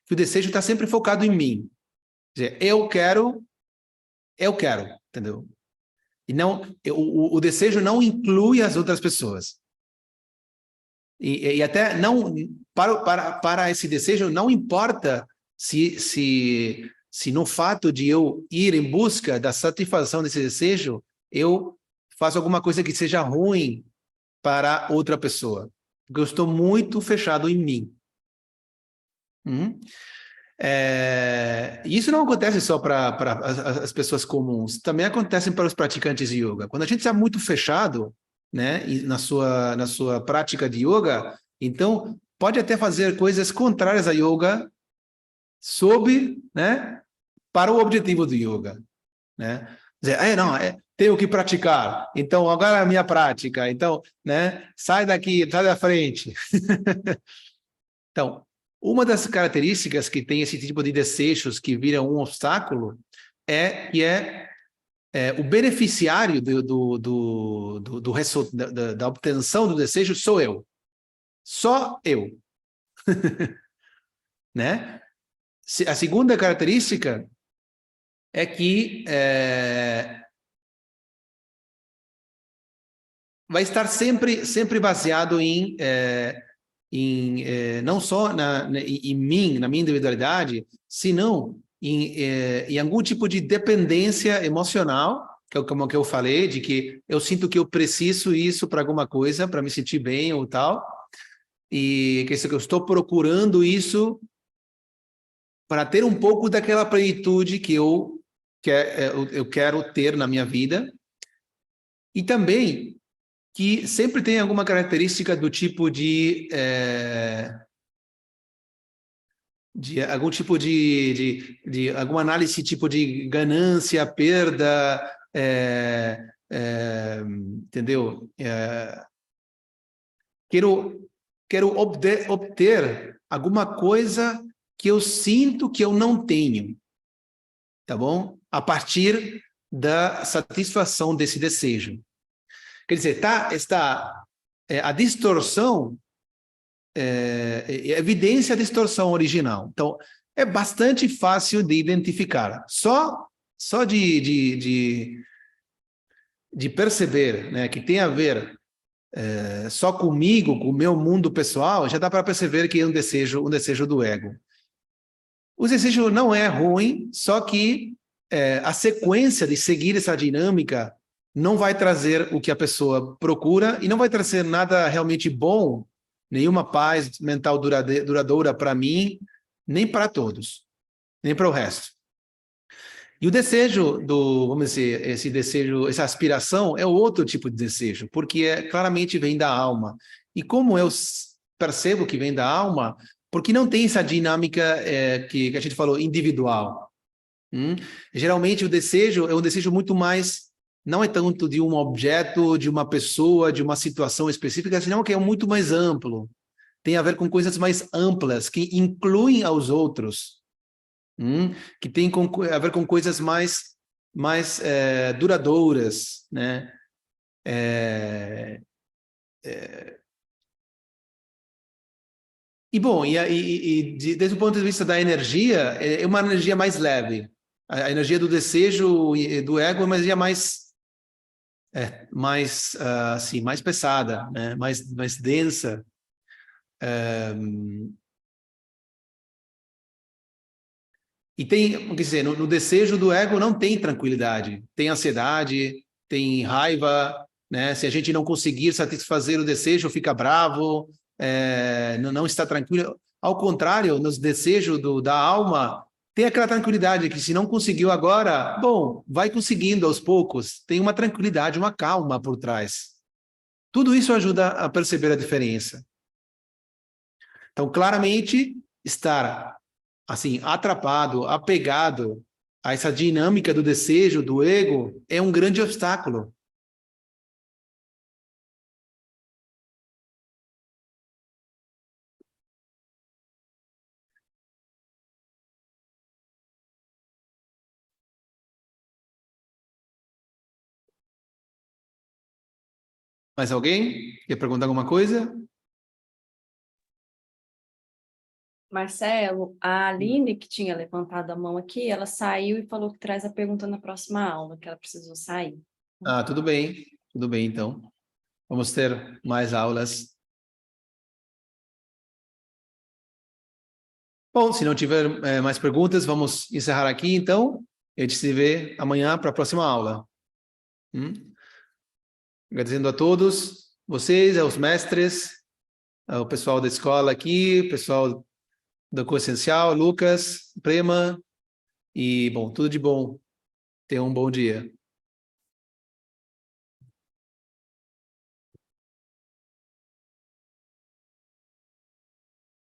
B: que o desejo está sempre focado em mim. Quer dizer, eu quero, entendeu? E não, o desejo não inclui as outras pessoas. E até não, para esse desejo, não importa se no fato de eu ir em busca da satisfação desse desejo, eu faço alguma coisa que seja ruim para outra pessoa. Porque eu estou muito fechado em mim. Isso não acontece só para as pessoas comuns, também acontece para os praticantes de yoga. Quando a gente está muito fechado, né, na sua prática de yoga, então pode até fazer coisas contrárias a yoga né, para o objetivo do yoga, né? Dizer, não, tenho que praticar. Então agora é a minha prática. Então, né, sai daqui, sai da frente. Então, uma das características que tem esse tipo de desejos que viram um obstáculo é que o beneficiário da obtenção do desejo sou eu. Só eu. Né? A segunda característica é que vai estar sempre baseado em não só em mim, na minha individualidade, senão em algum tipo de dependência emocional, que é como que eu falei, de que eu sinto que eu preciso isso para alguma coisa, para me sentir bem ou tal, e que eu estou procurando isso para ter um pouco daquela plenitude que eu quero ter na minha vida, e também que sempre tem alguma característica do tipo de algum tipo de alguma análise tipo de ganância, perda, entendeu? Quero obter alguma coisa que eu sinto que eu não tenho, tá bom? A partir da satisfação desse desejo. Quer dizer, a distorção, evidência a distorção original. Então, é bastante fácil de identificar. Só de perceber, né, que tem a ver só comigo, com o meu mundo pessoal, já dá para perceber que é um desejo do ego. O desejo não é ruim, só que a sequência de seguir essa dinâmica não vai trazer o que a pessoa procura e não vai trazer nada realmente bom, nenhuma paz mental duradoura para mim, nem para todos, nem para o resto. E o desejo vamos dizer, esse desejo, essa aspiração é outro tipo de desejo, porque claramente vem da alma. E como eu percebo que vem da alma, porque não tem essa dinâmica que a gente falou, individual. Geralmente o desejo é um desejo muito mais, não é tanto de um objeto, de uma pessoa, de uma situação específica, senão que é muito mais amplo. Tem a ver com coisas mais amplas, que incluem aos outros. Que tem a ver com coisas mais duradouras, né? E bom, desde o ponto de vista da energia, é uma energia mais leve. A energia do desejo e do ego é uma energia assim, mais pesada, né? mais densa. E tem, quer dizer, no desejo do ego não tem tranquilidade, tem ansiedade, tem raiva, né? Se a gente não conseguir satisfazer o desejo, fica bravo, não está tranquilo. Ao contrário, nos desejos da alma, tem aquela tranquilidade que se não conseguiu agora, bom, vai conseguindo aos poucos. Tem uma tranquilidade, uma calma por trás. Tudo isso ajuda a perceber a diferença. Então, claramente, estar assim, atrapado, apegado a essa dinâmica do desejo, do ego, é um grande obstáculo. Mais alguém? Quer perguntar alguma coisa?
A: Marcelo, a Aline, que tinha levantado a mão aqui, ela saiu e falou que traz a pergunta na próxima aula, que ela precisou sair.
B: Ah, tudo bem então. Vamos ter mais aulas. Bom, se não tiver mais perguntas, vamos encerrar aqui, então. A gente se vê amanhã para a próxima aula. Agradecendo a todos, vocês, aos mestres, ao pessoal da escola aqui, pessoal do Coessencial, Lucas, Prema, e, bom, tudo de bom. Tenham um bom dia.